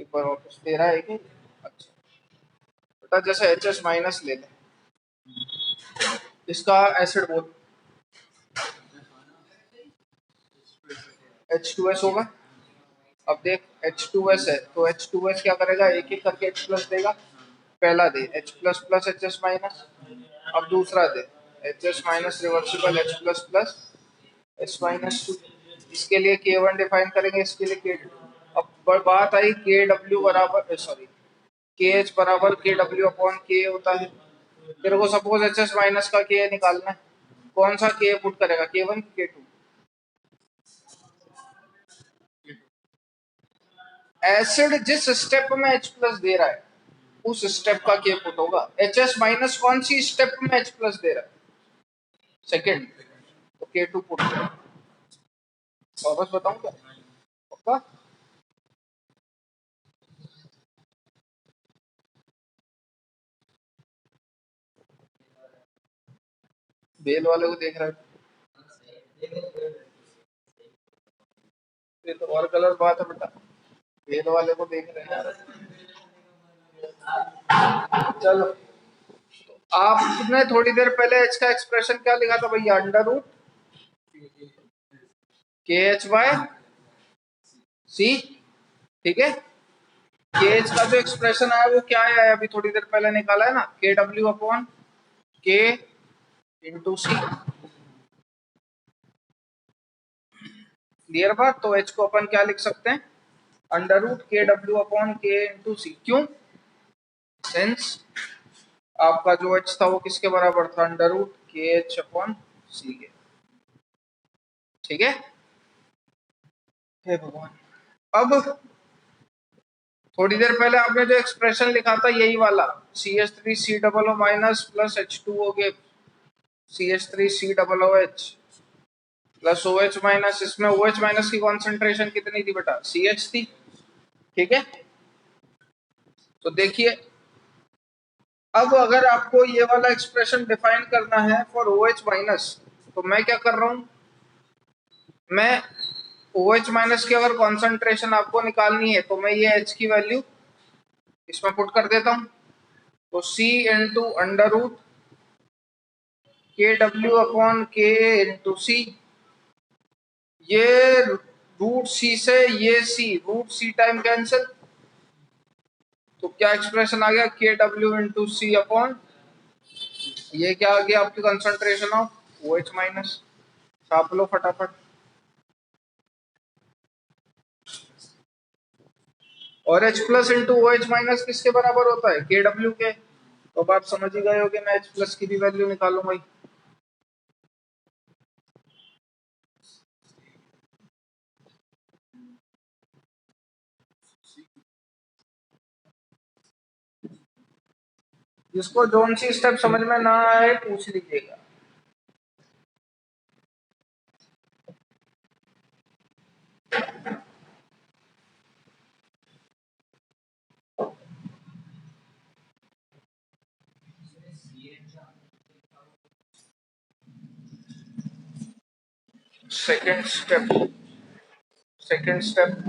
Speaker 1: बार वापस दे रहा है कि अच्छा बेटा, जैसे HS माइनस ले लें, इसका एसिड बोल H2S होगा। अब देख H2S है तो H2S क्या करेगा, एक एक करके H प्लस देगा, पहला दे H plus plus HS minus, अब दूसरा दे HS minus reversible H plus plus H minus 2। इसके लिए K1 डिफाइन करेंगे, इसके लिए K2। अब बात आई KW बराबर सॉरी KH बराबर KW अपॉन K होता है। तेरे को सपोज HS माइनस का K निकालना है, कौन सा K पुट करेगा, K1 K2। एसिड जिस स्टेप में H प्लस दे रहा है उस स्टेप का के पुट होगा। एच एस माइनस कौन सी स्टेप में एच प्लस दे रहा है? सेकेंड। तो के टू पुट वापस बताऊं क्या? पक्का? बेल वाले को देख रहा है, ये तो और गलत बात है बेटा। बेल वाले को देख रहे हैं। चलो, आपने थोड़ी देर पहले एच का एक्सप्रेशन क्या लिखा था भैया? अंडर रूट के एच बाय सी। ठीक है, के एच का जो एक्सप्रेशन आया वो क्या है? अभी थोड़ी देर पहले निकाला है ना, के डब्ल्यू अपॉन के इंटू सी। क्लियर बात? तो एच को अपन क्या लिख सकते हैं? अंडर रूट के डब्ल्यू अपॉन के इंटू सी। क्यों? सिंस आपका जो एच था वो किसके बराबर था? अंडर रूट के एच अपॉन सी के। ठीक है, हे भगवान। अब थोड़ी देर पहले आपने जो एक्सप्रेशन लिखा था यही वाला, C H three C double O minus plus H two O के C H three C double O H plus O H minus, इसमें ओ एच माइनस की कॉन्सेंट्रेशन कितनी थी बेटा? सी एच थी। ठीक है, तो देखिए अब अगर आपको ये वाला एक्सप्रेशन डिफाइन करना है फॉर ओ एच माइनस, तो मैं क्या कर रहा हूं, मैं ओ एच माइनस की अगर कॉन्सेंट्रेशन आपको निकालनी है तो मैं ये एच की वैल्यू इसमें पुट कर देता हूं। तो सी इंटू अंडर रूट के डब्ल्यू अपॉन के इंटू सी, ये रूट सी से ये सी, रूट सी टाइम कैंसिल, तो क्या एक्सप्रेशन आ गया? के डब्ल्यू इंटू सी अपॉन ये क्या आ गया आपकी concentration of O H minus. छाप लो फटाफट। और H plus into O H minus किसके बराबर होता है? के डब्ल्यू के। तो अब आप समझ ही गए हो कि मैं एच प्लस की भी वैल्यू निकालूंगा ही। जिसको जोन सी स्टेप समझ में ना आए पूछ लीजिएगा। सेकेंड स्टेप, सेकेंड स्टेप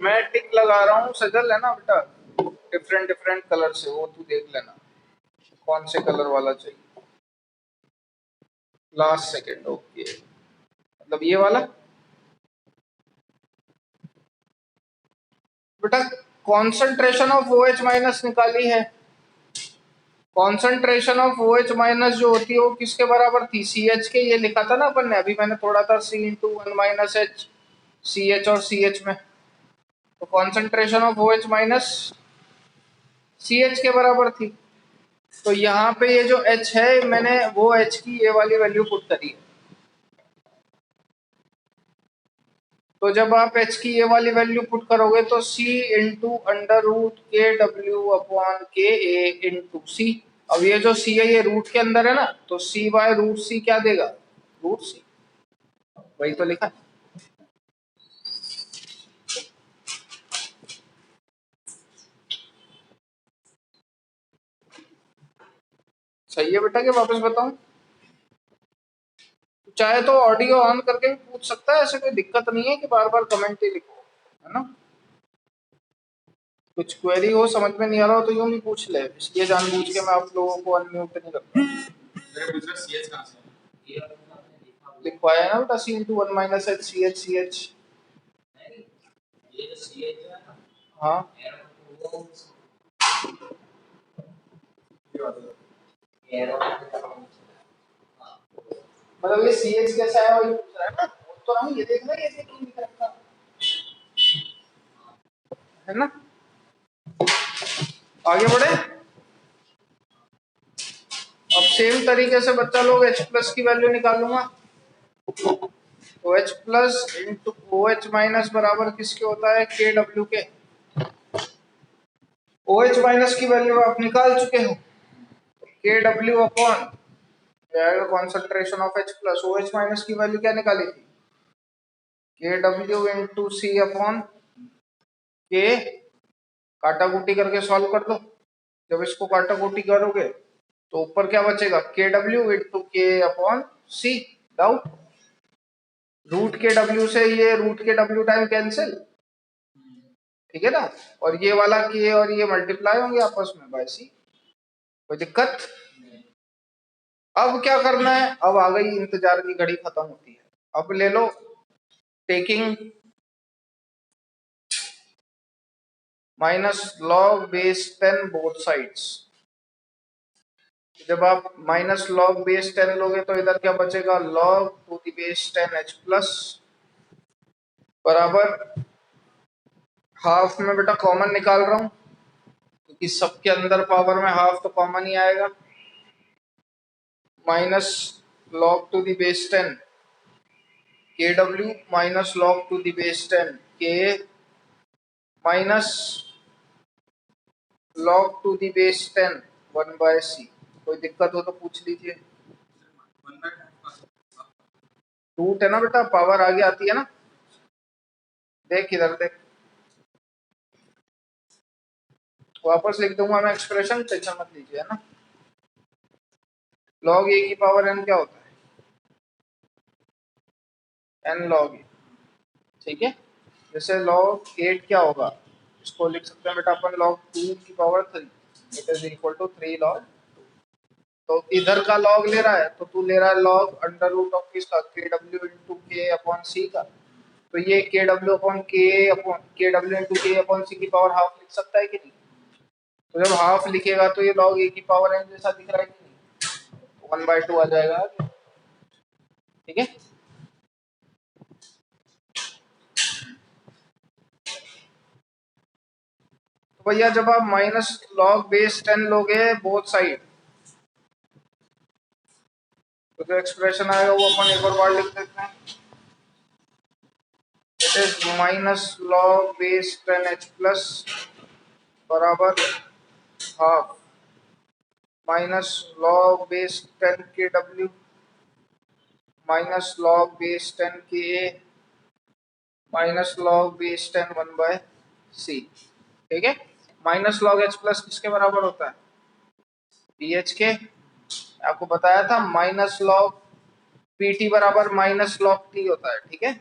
Speaker 1: मैं टिक लगा रहा हूँ, सजल है ना बेटा, डिफरेंट डिफरेंट कलर से, वो तू देख लेना कौन से कलर वाला चाहिए। लास्ट सेकेंड, ओके, मतलब ये वाला बेटा। Concentration of O H minus निकाली है। Concentration of O H minus जो होती है वो किसके बराबर थी? सी एच के। ये लिखा था ना अपन ने, अभी मैंने थोड़ा था C into one minus H, C H और सी एच में। तो concentration of O H minus C H के बराबर थी। तो यहाँ पे ये जो एच है, मैंने वो एच की ये वाली वैल्यू पुट करी है। तो जब आप एच की ये वाली वैल्यू पुट करोगे तो सी इंटू अंडर रूट के डब्ल्यू अपॉन के ए इंटू सी। अब ये जो सी है ये रूट के अंदर है ना, तो सी बाय रूट सी क्या देगा? रूट सी। वही तो लिखा है। सही है बेटा कि वापस बताऊं? चाहे तो ऑडियो ऑन करके भी पूछ सकता है, ऐसे कोई दिक्कत नहीं है कि बार बार कमेंट ही लिखो, है ना। कुछ क्वेरी हो, समझ में नहीं आ रहा हो तो यूं भी पूछ ले, इसलिए जानबूझ के मैं आप लोगों को अनम्यूट नहीं करता। लिखवाया ना बेटा, C into one minus H C H C H. हाँ, मतलब ये सी एच कैसा है वही पूछ रहा है ना। बोल तो रहा हूँ, ये देखना, ये देखिए लिख रखा है ना। आगे बढ़े। अब सेम तरीके से बच्चा लोग एच प्लस की वैल्यू निकालूंगा। तो H plus into O H minus बराबर किसके होता है? के डब्ल्यू के। OH माइनस की वैल्यू आप निकाल चुके हो, KW upon concentration of H plus. OH minus की वैल्यू क्या निकाली थी, KW into C upon K। काटा कुटी करके सॉल्व कर दो। जब इसको काटा कुटी करोगे तो ऊपर क्या बचेगा, KW into K upon C। Doubt, root KW से ये रूट KW टाइम कैंसिल, ठीक है ना, और ये वाला K और ये मल्टीप्लाई होंगे आपस में बाय C। कोई दिक्कत? अब क्या करना है, अब आ गई इंतजार की घड़ी खत्म होती है। अब ले लो taking minus log base 10 both sides. जब आप माइनस लॉग बेस 10 लोगे तो इधर क्या बचेगा, log to the base 10 H plus बराबर हाफ में बेटा कॉमन निकाल रहा हूं क्योंकि सबके अंदर पावर में हाफ तो कॉमन ही आएगा, minus log to the base 10 KW minus log to the base 10 K minus log to the base 10 1 by C। कोई दिक्कत हो तो पूछ लीजिए। रूट है ना बेटा, पावर आगे आती है ना, देख इधर देख, वापस लिख दूंगा मैं एक्सप्रेशन, टेंशन मत लीजिए, है ना। लॉग ए की पावर n क्या होता है, n लॉग ए, ठीक है। जैसे लॉग 8 क्या होगा, इसको लिख सकते हैं बेटा अपन लॉग 2 की power 3, it is equal to 3 log. तो इधर का लॉग ले रहा है तो तू ले रहा है लॉग अंडर रूट ऑफ किसका, KW इंटू के अपॉन सी का। तो ये KW अपॉन KW इंटू के अपॉन सी की पावर हाफ लिख सकता है कि नहीं। तो जब हाफ लिखेगा तो ये लॉग ए की पावर n जैसा दिख रहा है कि नहीं, 1/2 आ जाएगा, ठीक है। तो भैया जब आप माइनस लॉग बेस 10 लोगे बोथ साइड तो जो एक्सप्रेशन आएगा वो अपन एक और बार लिख देते हैं, it is minus log base 10 H plus बराबर half minus log base 10 KW minus log base 10 KA minus log base 10 1 by C, ठीक है। माइनस लॉग H प्लस किसके बराबर होता है, PH के। आपको बताया था माइनस लॉग PT बराबर माइनस लॉग T होता है, ठीक है।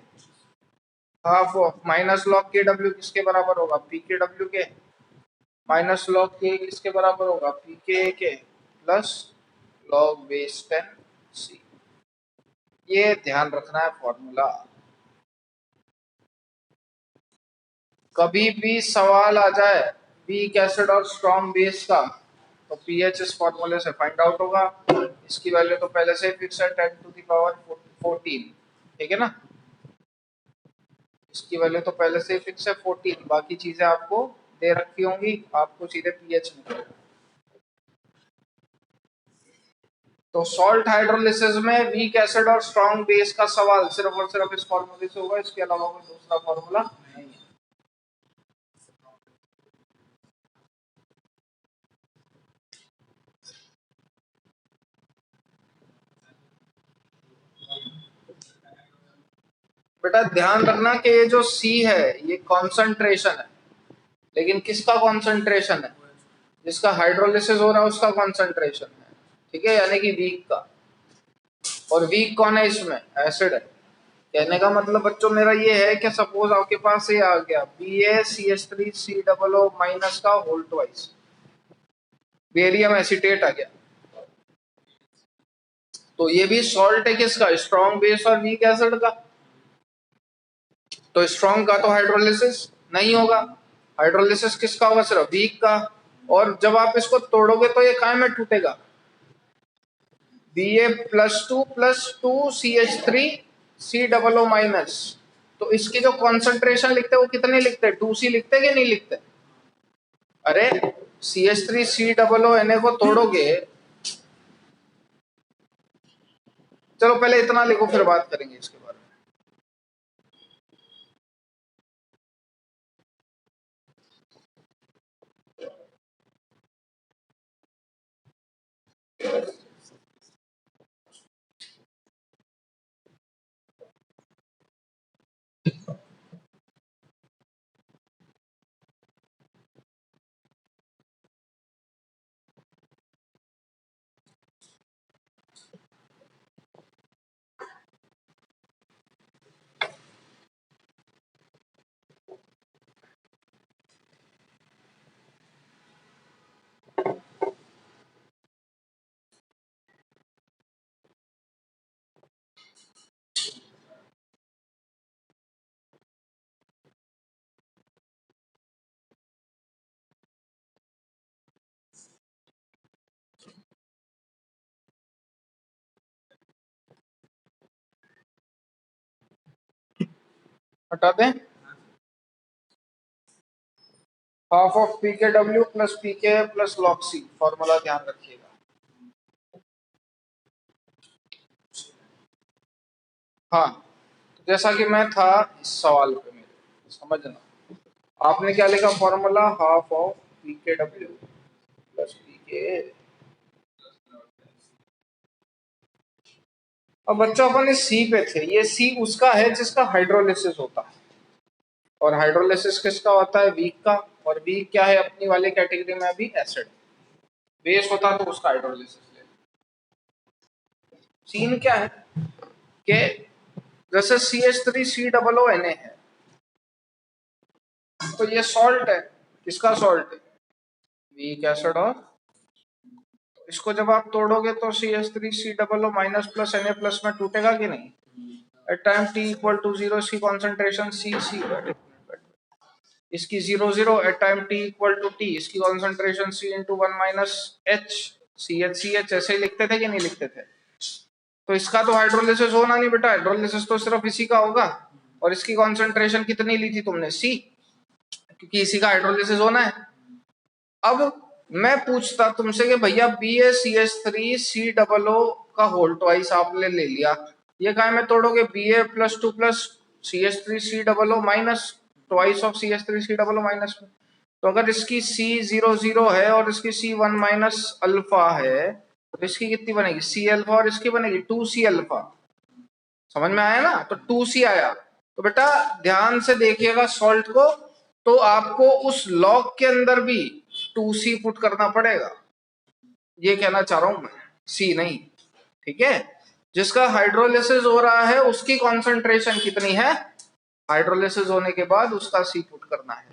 Speaker 1: Half of minus log KW किसके बराबर होगा, PKW के। माइनस लॉग K किसके बराबर होगा, PK के प्लस लॉग बेस 10 C। ये ध्यान रखना है फॉर्मूला। कभी भी सवाल आ जाए वीक एसिड और स्ट्रॉन्ग बेस का तो पीएच इस फॉर्मूले से फाइंड आउट होगा। इसकी वैल्यू तो पहले से फिक्स है 10 टू द पावर 14, ठीक है ना। इसकी वैल्यू तो पहले से फिक्स है 14, बाकी चीजें आपको दे रखी होंगी, आपको सीधे पीएच निकलेगा। तो सॉल्ट हाइड्रोलिसिस में वीक एसिड और स्ट्रॉन्ग बेस का सवाल सिर्फ और सिर्फ इस फॉर्मूले से होगा, इसके अलावा कोई दूसरा फॉर्मूला नहीं है। बेटा ध्यान रखना कि ये जो C है ये कॉन्सेंट्रेशन है, लेकिन किसका कॉन्सेंट्रेशन है, जिसका हाइड्रोलिसिस हो रहा है उसका कॉन्सेंट्रेशन है, ठीक है, यानी कि वीक का। और वीक कौन है इसमें, एसिड है। कहने का मतलब बच्चों मेरा ये है कि सपोज आपके पास ये आ गया BaCH3COO माइनस का होल ट्वाइस, बेरियम एसीटेट आ गया, तो ये भी सॉल्ट है किसका, स्ट्रॉन्ग बेस और वीक एसिड का। तो स्ट्रॉन्ग का तो हाइड्रोलिसिस नहीं होगा, हाइड्रोलिसिस किसका होगा, सिर्फ वीक का। और जब आप इसको तोड़ोगे तो ये काय में टूटेगा, Ba+2+2CH3COO माइनस। तो इसकी जो कॉन्सेंट्रेशन लिखते हैं वो कितने लिखते हैं, 2C लिखते हैं कि नहीं लिखते। अरे CH3COO Na को तोड़ोगे, चलो पहले इतना लिखो फिर बात करेंगे इसके बारे में। हटा दें, हाफ ऑफ पी के डब्ल्यू प्लस पी के प्लस लॉग सी, फॉर्मूला ध्यान रखिएगा। हाँ, जैसा कि मैं था इस सवाल पे मेरे समझना, आपने क्या लिखा फॉर्मूला, हाफ ऑफ पी के डब्ल्यू प्लस पी के। अब बच्चों अपन इस सी पे थे, ये सी उसका है जिसका हाइड्रोलिसिस होता है, और हाइड्रोलिसिस किसका होता है, वीक का, और वीक क्या है अपनी वाली कैटेगरी में अभी, एसिड। बेस होता तो उसका हाइड्रोलिसिस ले। सीन क्या है कि जैसे CH3COO है, तो ये सॉल्ट है, किसका सॉल्ट है, वीक एसिड, और इसको जब आप तोड़ोगे तो CH3COO minus plus Na plus में टूटेगा कि नहीं। At time t equal to 0 इसकी कॉन्सेंट्रेशन C इसकी 0 0, at time t equal to t इसकी concentration C into 1 minus H CH ऐसे ही लिखते थे कि नहीं लिखते थे। तो इसका तो हाइड्रोलिसिस होना नहीं बेटा, हाइड्रोलिसिस तो सिर्फ इसी का होगा, और इसकी कॉन्सेंट्रेशन कितनी ली थी तुमने, C, क्योंकि इसी का हाइड्रोलिसिस होना है। अब मैं पूछता तुमसे कि भैया BaCH3COO का होल ट्वाइस आपने ले लिया, ये काय में तोड़ोगे, Ba plus 2 plus CH3COO minus twice of CH3COO minus में। तो अगर इसकी C0 0 है और इसकी C1 माइनस अल्फा है, तो इसकी कितनी बनेगी, C अल्फा, और इसकी बनेगी 2C अल्फा। समझ में आया ना, तो 2C आया। तो बेटा ध्यान से देखिएगा सॉल्ट को, तो आपको उस लॉग के अंदर भी 2C पुट करना पड़ेगा, ये कहना चाह रहा हूं मैं, C नहीं, ठीक है। जिसका हाइड्रोलिसिस हो रहा है उसकी कॉन्सेंट्रेशन कितनी है, हाइड्रोलिसिस होने के बाद उसका C पुट करना है।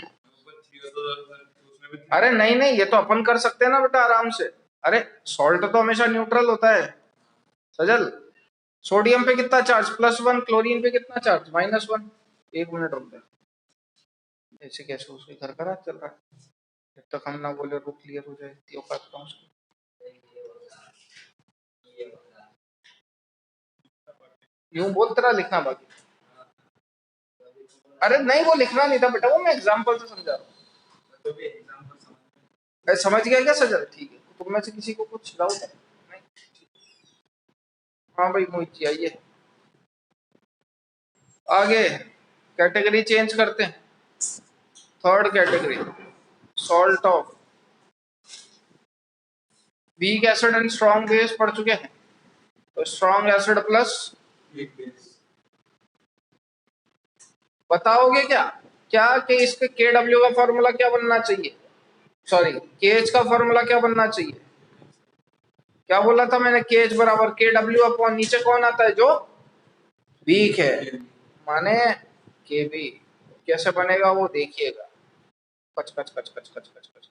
Speaker 1: अरे नहीं नहीं, ये तो अपन कर सकते हैं ना बेटा आराम से। अरे सॉल्ट तो हमेशा न्यूट्रल होता है सजल, सोडियम पे कितना चार्ज, +1, क्लोरीन पे कितना चार्ज, -1। एक मिनट रुक जा, ऐसे कैसे उसके घर का राज चल रहा है, जब तक हम ना बोले रुक क्लियर हो जाए, इतनी औकात कहाँ उसकी। यूं बोल, तेरा लिखना बाकी। अरे नहीं, वो लिखना नहीं था बेटा, वो मैं एग्जांपल से समझा रहा हूँ। समझ गया क्या सजल, ठीक है। तुम में से किसी को कुछ डाउट है, नहीं? हाँ भाई मोहित जी आइए, आगे कैटेगरी चेंज करते हैं। Third category, salt of weak acid and strong base पढ़ चुके हैं, तो strong acid plus weak base. बताओगे क्या क्या कि इसके KW का फॉर्मूला क्या बनना चाहिए, सॉरी KH का फॉर्मूला क्या बनना चाहिए, क्या बोला था मैंने, KH बराबर KW अपॉन नीचे कौन आता है, जो वीक है, माने KB। कैसे बनेगा वो देखिएगा, कच कच कच कच कच कच कच।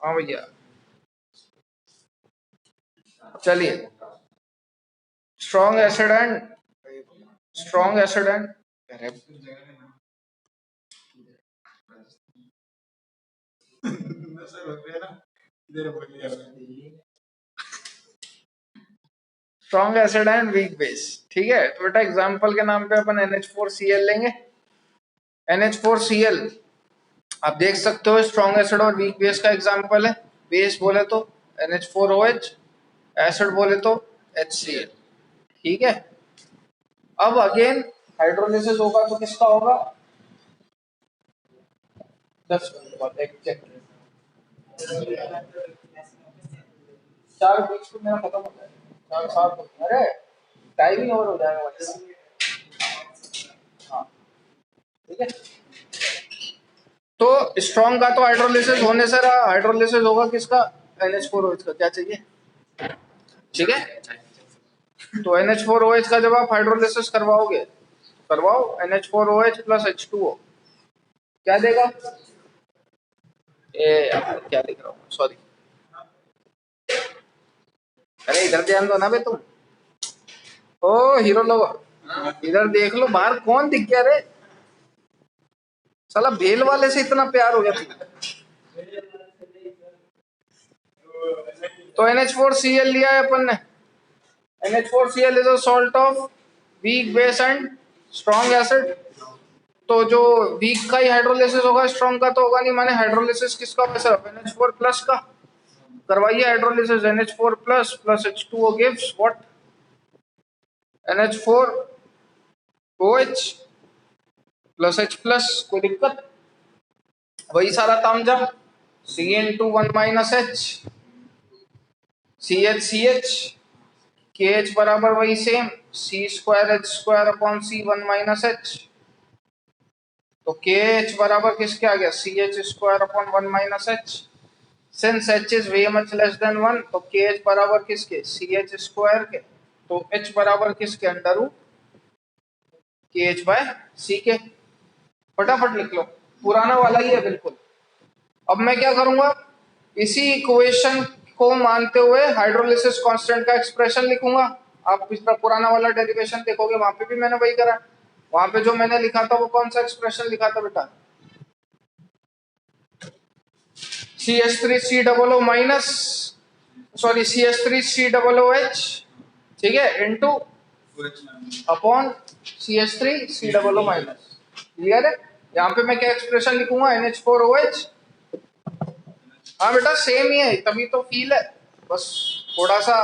Speaker 1: हाँ भैया चलिए, strong acid and strong acid and strong acid and weak base, ठीक है। तो बेटा एग्जांपल के नाम पे अपन NH4Cl लेंगे। NH4Cl आप देख सकते हो स्ट्रॉन्ग एसिड और वीक बेस का एग्जांपल है। बेस बोले तो NH4OH, एसिड बोले तो HCl, ठीक है। अब अगेन हाइड्रोलिसिस होगा तो किसका होगा, 10 मिनट बाद एक चेक, 4:20 को मेरा खत्म हो जाएगा, 4:07 को, अरे टाइमिंग ओवर हो जाएगा भाई। हाँ ठीक है, तो स्ट्रॉन्ग का तो हाइड्रोलिसिस होने से रहा, हाइड्रोलिसिस होगा किसका, NH4OH का, क्या चाहिए, ठीक है। तो NH4OH का जब आप हाइड्रोलिसिस करवाओगे, करवाओ NH4OH प्लस H2O, क्या देगा, ए यार क्या लिख रहा हूँ, सॉरी, अरे इधर ध्यान दो ना बे तुम, ओ हीरो लोग, इधर देख लो बाहर कौन दिख गया रे, साला बेल वाले से इतना प्यार हो गया तुम। तो NH4Cl लिया है अपन ने। NH4Cl is a salt of weak base and strong acid. तो जो वीक का ही हाइड्रोलिसिस होगा, स्ट्रॉन्ग का तो होगा नहीं। माने हाइड्रोलिसिस किसका होगा? सिर्फ NH4 प्लस का। करवाइए hydrolysis. NH4 plus plus H2O gives what? NH4OH plus H plus. कोई दिक्कत? वही सारा तामझाम। Cn2 1 minus H, CH KH बराबर वही same, C square H square upon C 1 minus H। तो KH बराबर किसके आ गया? CH square upon 1 minus H। Since H is very much less than 1, तो KH बराबर किसके? CH स्क्वायर के। तो H बराबर किसके? Under root KH by C के। फटाफट लिख लो, पुराना वाला ही है बिल्कुल। अब मैं क्या करूंगा? इसी इक्वेशन को मानते हुए हाइड्रोलिसिस कांस्टेंट का एक्सप्रेशन लिखूंगा। आप पिछला पुराना वाला डेरिवेशन देखोगे, वहां पे भी मैंने वही करा। वहां पे जो मैंने लिखा था वो कौन सा एक्सप्रेशन लिखा था बेटा? CH3COO माइनस, सॉरी CH3COOH, ठीक है, into upon CH3COO minus. Clear है? यहाँ पे मैं क्या एक्सप्रेशन लिखूंगा? NH4OH। हाँ बेटा सेम ही है, तभी तो फील है, बस थोड़ा सा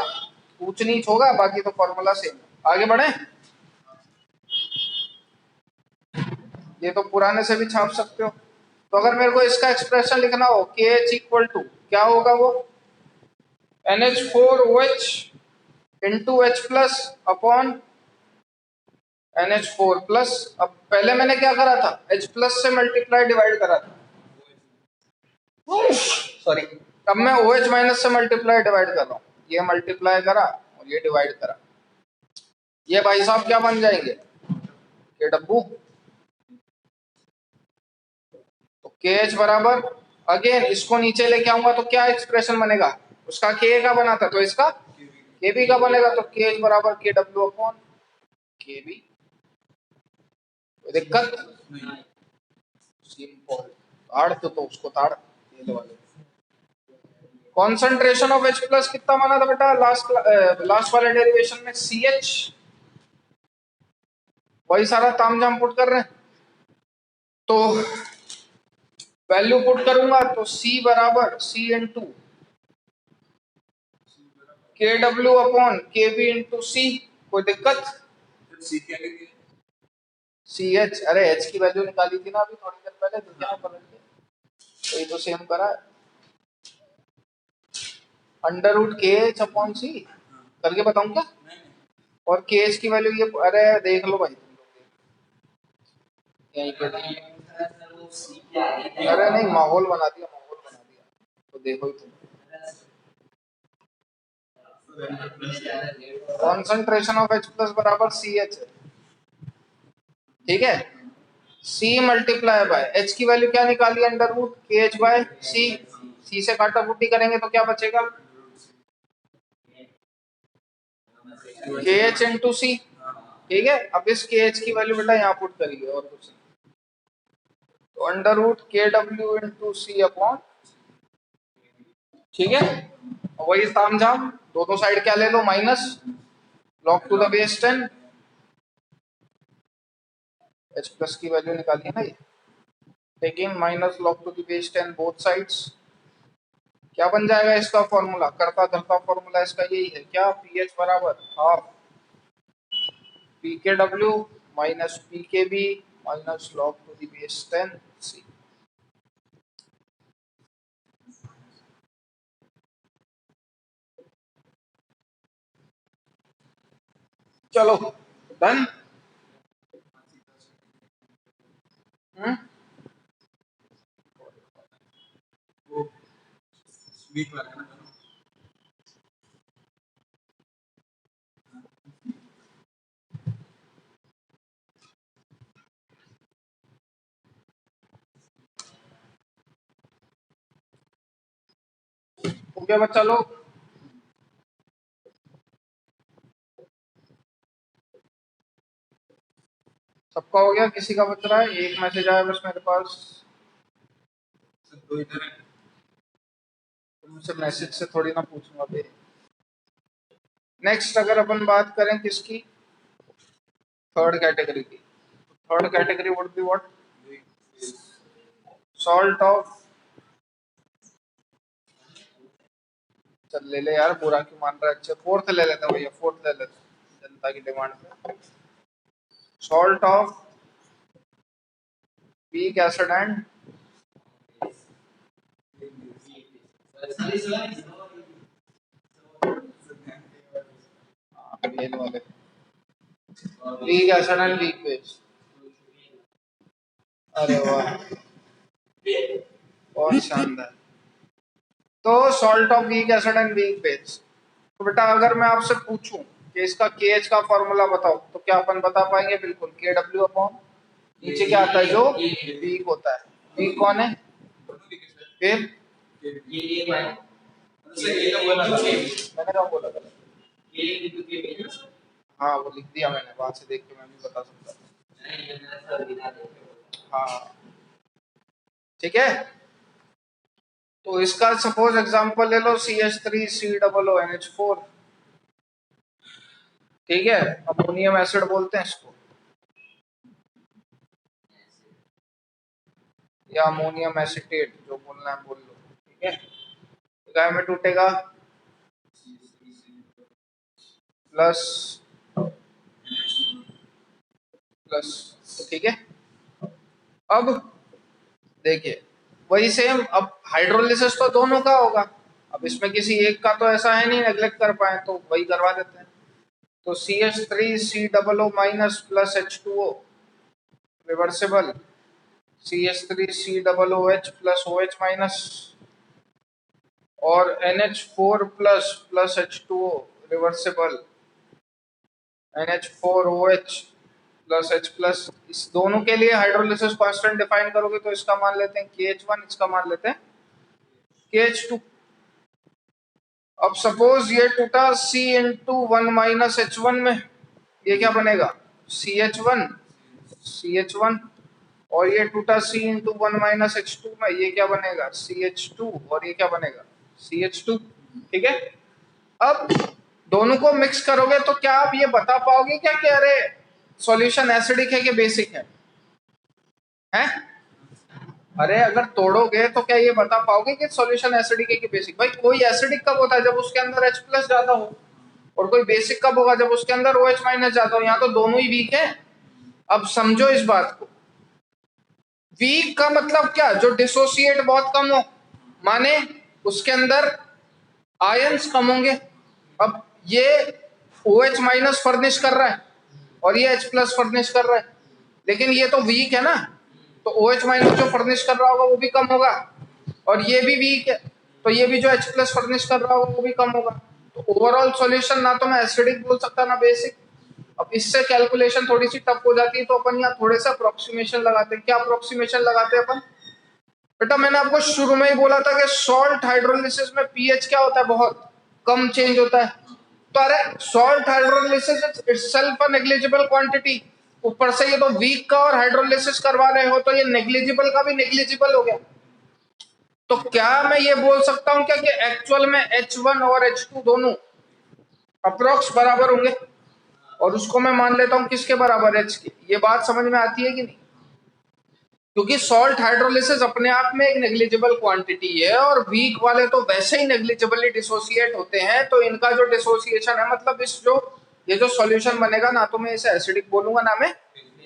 Speaker 1: ऊंच नीच होगा, बाकी तो फॉर्मूला सेम है। आगे बढ़े? ये तो पुराने से भी छाप सकते हो। तो अगर मेरे को इसका एक्सप्रेशन लिखना हो, KH इक्वल टू क्या होगा वो? NH4OH into H plus upon NH4 plus. अब पहले मैंने क्या करा था? H प्लस से मल्टीप्लाई डिवाइड करा था, सॉरी। अब मैं OH माइनस से मल्टीप्लाई डिवाइड कर रहा हूँ। ये मल्टीप्लाई करा और ये डिवाइड करा। ये भाई साहब क्या बन जाएंगे? के डब्बू। तो KH बराबर, अगेन इसको नीचे लेके आऊंगा तो क्या एक्सप्रेशन बनेगा? उसका K का बना था तो इसका KB का बनेगा। तो KH बराबर KW अपॉन KB। कोई दिक्कत? सिंपल। ताड़ तो उसको ताड़। ये वाले कॉन्सेंट्रेशन ऑफ H प्लस कितना माना था बेटा लास्ट वाले डेरिवेशन में? CH। वही सारा तामझाम पुट कर रहे हैं। तो वैल्यू पुट करूंगा तो C बराबर C into KW upon KB into C। कोई दिक्कत? CH, अरे H की वैल्यू निकाली थी ना अभी थोड़ी देर पहले, तो क्या पलट के वही तो सेम करा है। Under root KH upon C करके बताऊं क्या? और KH की वैल्यू ये, अरे देख लो भाई यहीं पे। अरे नहीं, माहौल बना दिया, माहौल बना दिया, तो देखो ही तुम। कॉन्सेंट्रेशन ऑफ H प्लस बराबर CH है, ठीक है। C मल्टीप्लाई बाय H की वैल्यू क्या निकाली? Under root KH by C। C से काटा कुटी करेंगे तो क्या बचेगा? KH इंटू C, ठीक है। अब इस KH की वैल्यू बेटा यहाँ पुट करिए और कुछ नहीं। तो under root KW into C upon, ठीक है। वही तामझाम, दोनों साइड क्या ले लो? Minus log to the base 10। H plus की वैल्यू निकाली है ना ये, taking minus log to the base 10 both sides. क्या बन जाएगा इसका फॉर्मूला? करता धरता फॉर्मूला इसका यही है क्या? पीएच बराबर half PKW minus PKB minus log to the base 10 C। चलो डन। ओके बच्चा लोग, सबका हो गया? किसी का बच रहा है? एक मैसेज आया बस मेरे पास। तुमसे मैसेज से थोड़ी ना पूछूंगा भाई। नेक्स्ट अगर अपन बात करें किसकी, थर्ड कैटेगरी की, third category would be what, salt of, चल ले ले यार, पूरा क्यों मान रहा है, अच्छा फोर्थ ले लेते हैं भैया, फोर्थ ले लेते हैं जनता की डिमांड पे, salt of weak acid and main वाले, weak acid and weak base. अरे वाह, बहुत शानदार। तो salt of weak acid and weak base, तो बेटा अगर मैं आपसे पूछूं कि इसका केएच का फॉर्मूला बताओ, तो क्या अपन बता पाएंगे? बिल्कुल, के डब्ल्यू अपॉन नीचे क्या आता है जो वीक होता है, वीक कौन है फिर, मैंने क्या बोला था, हाँ वो लिख दिया मैंने, वहां से देख के मैं भी बता सकता हूँ। हाँ ठीक है, तो इसका सपोज एग्जांपल ले लो, CH3COONH4, ठीक है, अमोनियम एसिड बोलते हैं इसको, या अमोनियम एसिटेट, जो बोलना है बोल लो, ठीक है। गाय में टूटेगा प्लस प्लस, ठीक है। अब देखिए वही सेम, अब हाइड्रोलिसिस तो दोनों का होगा, अब इसमें किसी एक का तो ऐसा है नहीं नेग्लेक्ट कर पाए, तो वही करवा देते हैं। तो CH3COO minus plus H2O reversible, CH3COOH plus OH minus, और NH4 plus plus H2O reversible, NH4OH plus H plus. इस दोनों के लिए हाइड्रोलिसिस कांस्टेंट डिफाइन करोगे तो इसका मान लेते हैं KH1, इसका मान लेते हैं KH2। अब सपोज ये टूटा C इंटू 1 - H1 में, ये क्या बनेगा CH1, और ये टूटा C इंटू 1 - H2 में, ये क्या बनेगा CH2, और ये क्या बनेगा CH2, ठीक है। अब दोनों को मिक्स करोगे तो क्या आप ये बता पाओगे क्या कि अरे सॉल्यूशन एसिडिक है कि बेसिक है? अरे अगर तोड़ोगे तो क्या ये बता पाओगे कि सॉल्यूशन एसिडिक है कि बेसिक? भाई कोई एसिडिक कब होता है, जब उसके अंदर H प्लस ज्यादा हो, और कोई बेसिक कब होगा, जब उसके अंदर OH माइनस ज्यादा हो। यहाँ तो दोनों ही वीक है। अब समझो इस बात को, वीक का मतलब क्या, जो डिसोसिएट बहुत कम हो, माने उसके अंदर आयंस कम होंगे। अब ये OH माइनस फर्निश कर रहा है और ये H प्लस फर्निश कर रहा है, लेकिन ये तो वीक है ना, तो OH माइनस जो फर्निश कर रहा होगा वो भी कम होगा, और ये भी वीक है, तो ये भी जो H प्लस फर्निश कर रहा होगा वो भी कम होगा। तो ओवरऑल सॉल्यूशन ना तो मैं एसिडिक बोल सकता ना बेसिक। अब इससे कैलकुलेशन थोड़ी सी टफ हो जाती है, तो अपन यहाँ थोड़े सा अप्रोक्सीमेशन लगाते हैं। क्या अप्रोक्सीमेशन लगाते हैं अपन? बेटा मैंने आपको शुरू में ही बोला था कि सॉल्ट हाइड्रोलिसिस में पीएच क्या होता है, बहुत कम चेंज होता है। तो अरे salt hydrolysis itself a negligible quantity, ऊपर से ये तो वीक का और हाइड्रोलिसिस करवा रहे हो, तो ये नेग्लिजिबल का भी नेग्लिजिबल हो गया। तो क्या मैं ये बोल सकता हूं क्या कि एक्चुअल में H1 और H2 दोनों अप्रोक्स बराबर होंगे, और उसको मैं मान लेता हूं किसके बराबर, H के? ये बात समझ में आती है कि नहीं? क्योंकि सॉल्ट हाइड्रोलिसिस अपने आप में एक नेग्लिजिबल क्वांटिटी है, और वीक वाले तो वैसे ही नेग्लिजिबली डिसोसिएट होते हैं, तो इनका जो डिसोसिएशन है, मतलब इस जो ये जो सॉल्यूशन बनेगा ना, तो मैं इसे एसिडिक बोलूंगा ना मैं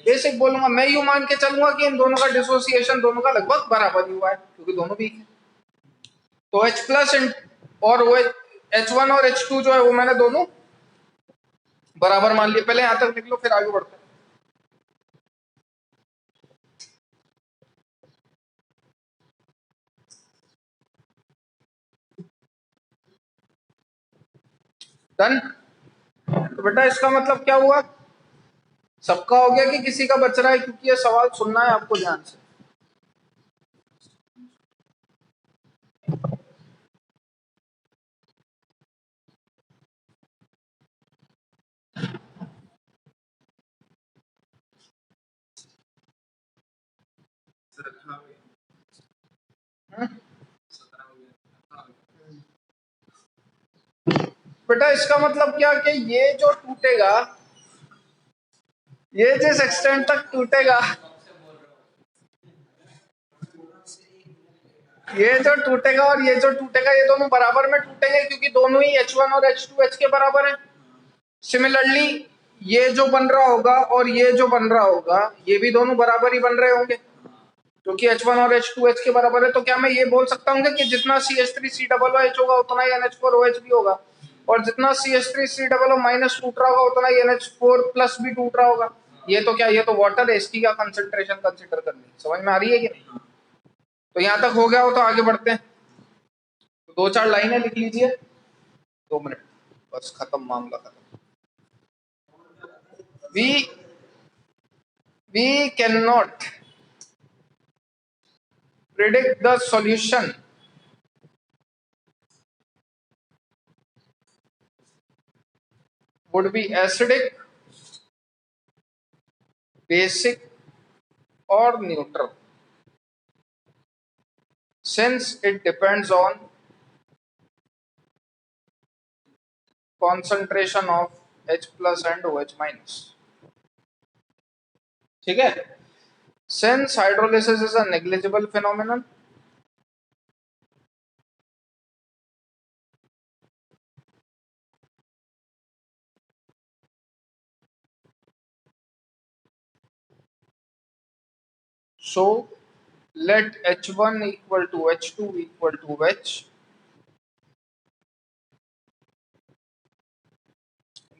Speaker 1: बेसिक बोलूंगा। मैं यूं मान के चलूंगा कि इन दोनों का डिसोसिएशन दोनों का लगभग बराबर ही हुआ है, क्योंकि दोनों वीक है। तो H प्लस और वो H1 और H2 जो है वो मैंने दोनों बराबर मान लिए। पहले यहां तक लिख लो, फिर आगे बढ़ते हैं। डन। तो बेटा इसका मतलब क्या हुआ, सबका हो गया कि किसी का बच रहा है? क्योंकि ये सवाल सुनना है आपको ध्यान से। बेटा इसका मतलब क्या कि ये जो टूटेगा, ये जिस एक्सटेंट तक टूटेगा, ये जो टूटेगा और ये जो टूटेगा, ये दोनों बराबर में टूटेंगे क्योंकि दोनों ही H1 और H2 के बराबर है। सिमिलरली ये जो बन रहा होगा और ये जो बन रहा होगा, ये भी दोनों बराबर ही बन रहे होंगे क्योंकि H1 और H2 के बराबर है। तो क्या मैं ये बोल सकता हूँ कि जितना CH3COOH होगा उतना ही NH4OH भी होगा, और जितना CH3COO माइनस टूट रहा होगा उतना ही NH4 प्लस भी टूट रहा होगा। ये तो क्या, ये तो वाटर है, इसकी क्या कंसेंट्रेशन कंसिडर करनी, समझ में आ रही है कि नहीं? तो यहाँ तक हो गया हो तो आगे बढ़ते हैं। तो 2-4 लाइनें लिख लीजिए, 2 मिनट बस, खत्म, मामला खत्म। We cannot predict the solution would be acidic, basic or neutral, since it depends on concentration of H plus and OH minus. ठीक है? Since hydrolysis is a negligible phenomenon, so let H1 equal to H2 equal to H,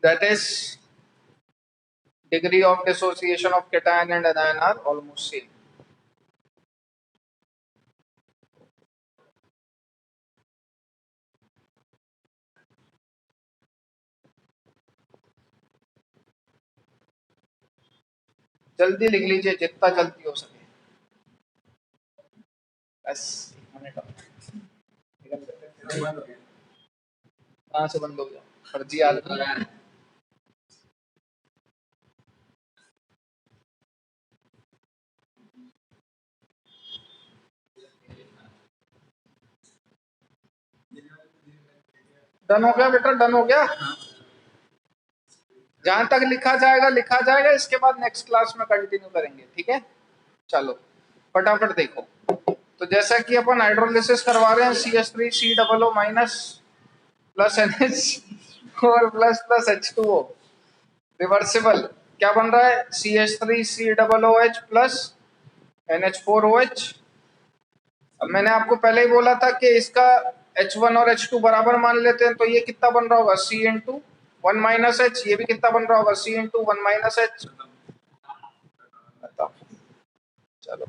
Speaker 1: that is degree of dissociation of cation and anion are almost same. जल्दी लिख लीजिए, जितना जल्दी हो सके, बस 1 मिनट। कहाँ से बंद हो गया? फर्जी आदमी। डन हो गया बेटा, डन हो गया। जहां तक लिखा जाएगा लिखा जाएगा, इसके बाद नेक्स्ट क्लास में कंटिन्यू करेंगे, ठीक है? चलो फटाफट देखो। तो जैसा कि अपन हाइड्रोलिसिस करवा रहे हैं, CH3COO minus plus NH4 plus plus H2O, reversible क्या बन रहा है? CH3COOH plus NH4OH। अब मैंने आपको पहले ही बोला था कि इसका H1 और H2 बराबर मान लेते हैं, तो ये कितना बन रहा होगा? C into 1 minus H। ये भी कितना बन रहा होगा? C into 1 minus H। बताओ, चलो